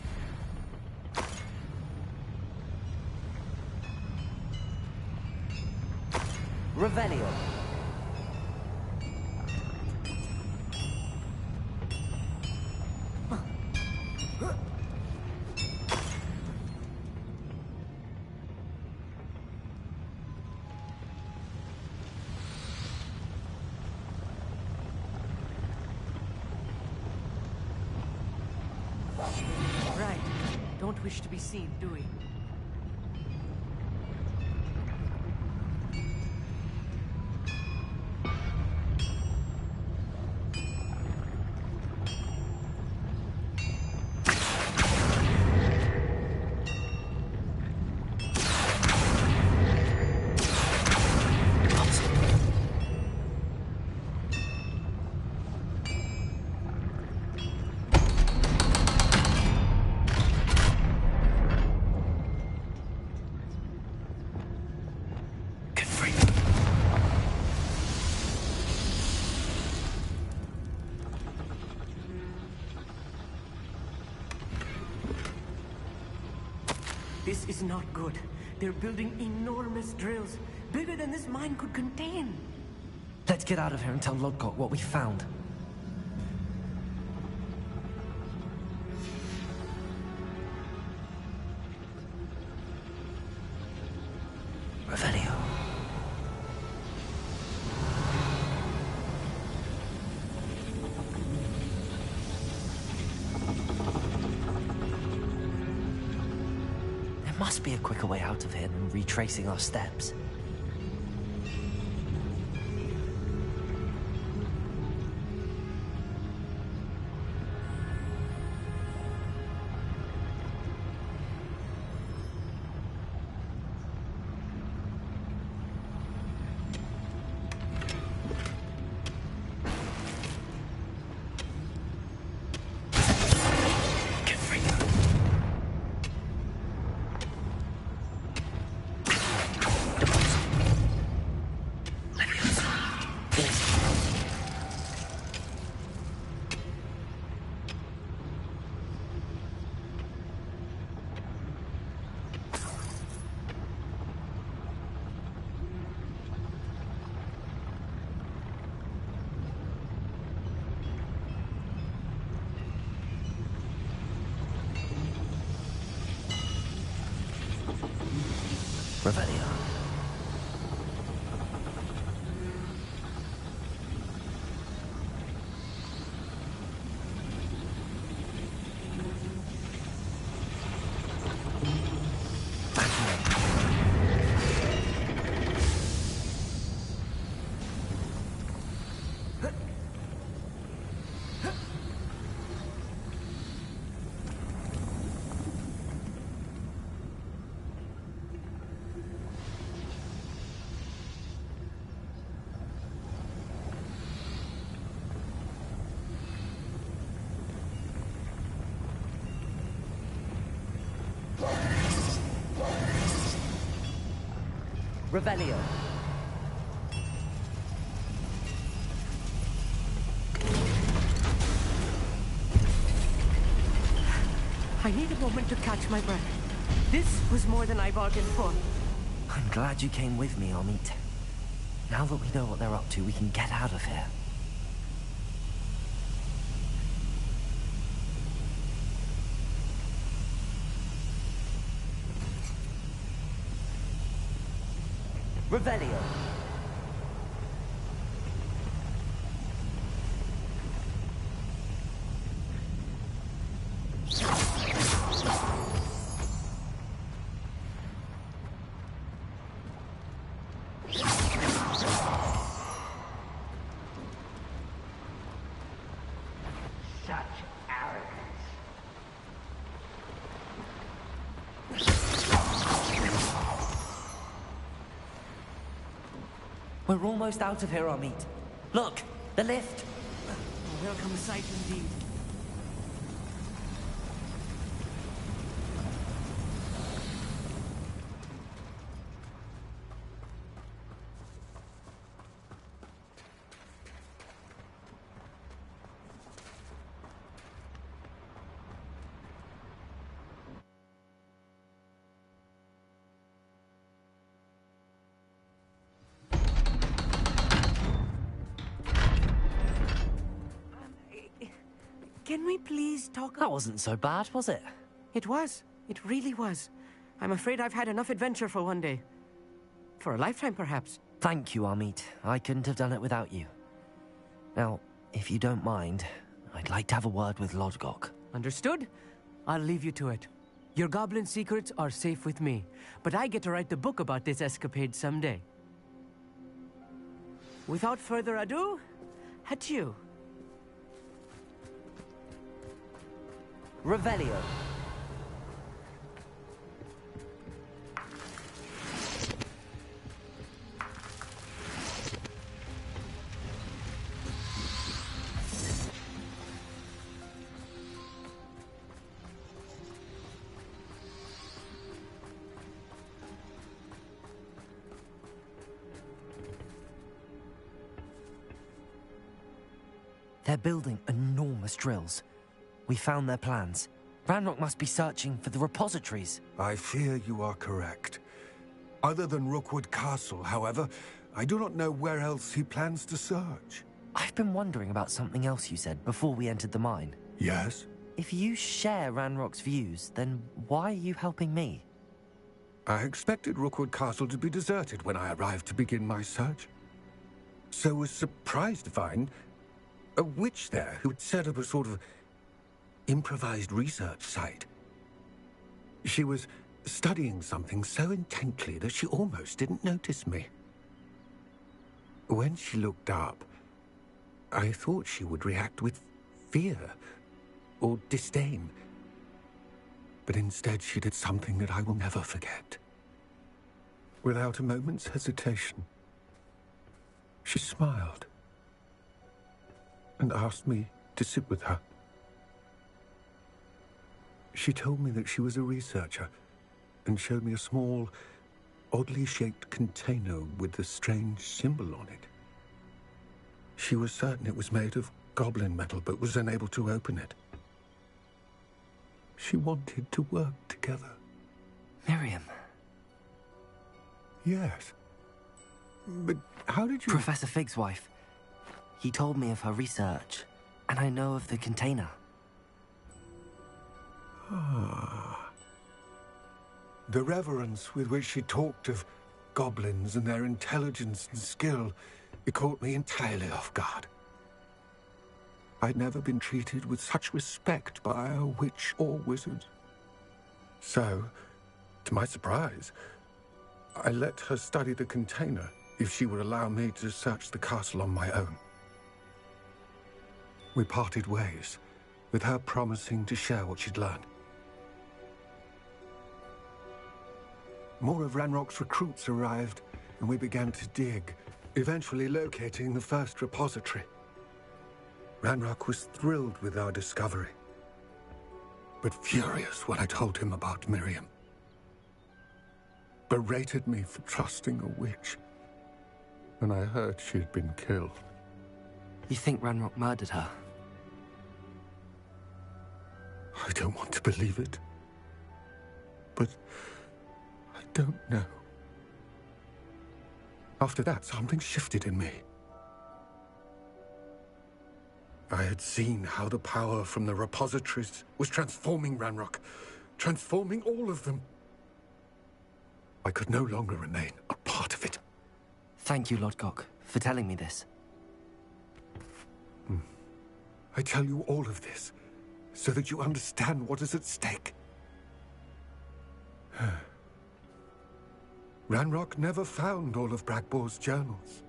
Revelio.
Right. Don't wish to be seen, do we? This is not good. They're building enormous drills, bigger than this mine could contain.
Let's get out of here and tell Lodgok what we found. Revelio. There must be a quicker way out of here than retracing our steps. Revelio. Revelio.
I need a moment to catch my breath. This was more than I bargained for.
I'm glad you came with me, Amit. Now that we know what they're up to, we can get out of here. Revelio.
Such arrogance.
We're almost out of here, Amit. Look, the lift.
A welcome sight indeed. Can we please talk?
That wasn't so bad, was it?
It was. It really was. I'm afraid I've had enough adventure for one day. For a lifetime, perhaps.
Thank you, Amit. I couldn't have done it without you. Now, if you don't mind, I'd like to have a word with Lodgok.
Understood? I'll leave you to it. Your goblin secrets are safe with me, but I get to write the book about this escapade someday. Without further ado, adieu.
Revelio. They're building enormous drills. We found their plans. Ranrock must be searching for the repositories.
I fear you are correct. Other than Rookwood Castle, however, I do not know where else he plans to search.
I've been wondering about something else you said before we entered the mine.
Yes?
If you share Ranrock's views, then why are you helping me?
I expected Rookwood Castle to be deserted when I arrived to begin my search. So was surprised to find a witch there who had set up a sort of improvised research site. She was studying something so intently that she almost didn't notice me. When she looked up, I thought she would react with fear or disdain. But instead she did something that I will never forget. Without a moment's hesitation, she smiled and asked me to sit with her. She told me that she was a researcher and showed me a small, oddly shaped container with a strange symbol on it. She was certain it was made of goblin metal, but was unable to open it. She wanted to work together.
Miriam.
Yes. But how did you...
Professor Fig's wife. He told me of her research, and I know of the container.
Ah. The reverence with which she talked of goblins and their intelligence and skill, it caught me entirely off guard. I'd never been treated with such respect by a witch or wizard. So, to my surprise, I let her study the container if she would allow me to search the castle on my own. We parted ways, with her promising to share what she'd learned. More of Ranrock's recruits arrived, and we began to dig, eventually locating the first repository. Ranrock was thrilled with our discovery, but furious when I told him about Miriam. Berated me for trusting a witch, and I heard she had been killed.
You think Ranrock murdered her?
I don't want to believe it, but I don't know. After that, something shifted in me. I had seen how the power from the repositories was transforming Ranrock, transforming all of them. I could no longer remain a part of it.
Thank you, Lodgok, for telling me this.
I tell you all of this so that you understand what is at stake. Ranrock never found all of Bragbor's journals,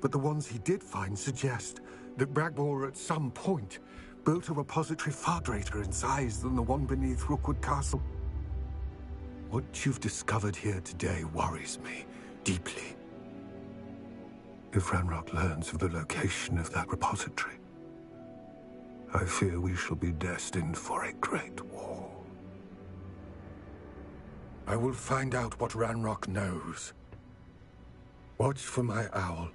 but the ones he did find suggest that Bragbor at some point built a repository far greater in size than the one beneath Rookwood Castle. What you've discovered here today worries me deeply. If Ranrock learns of the location of that repository, I fear we shall be destined for a great war. I will find out what Ranrock knows. Watch for my owl.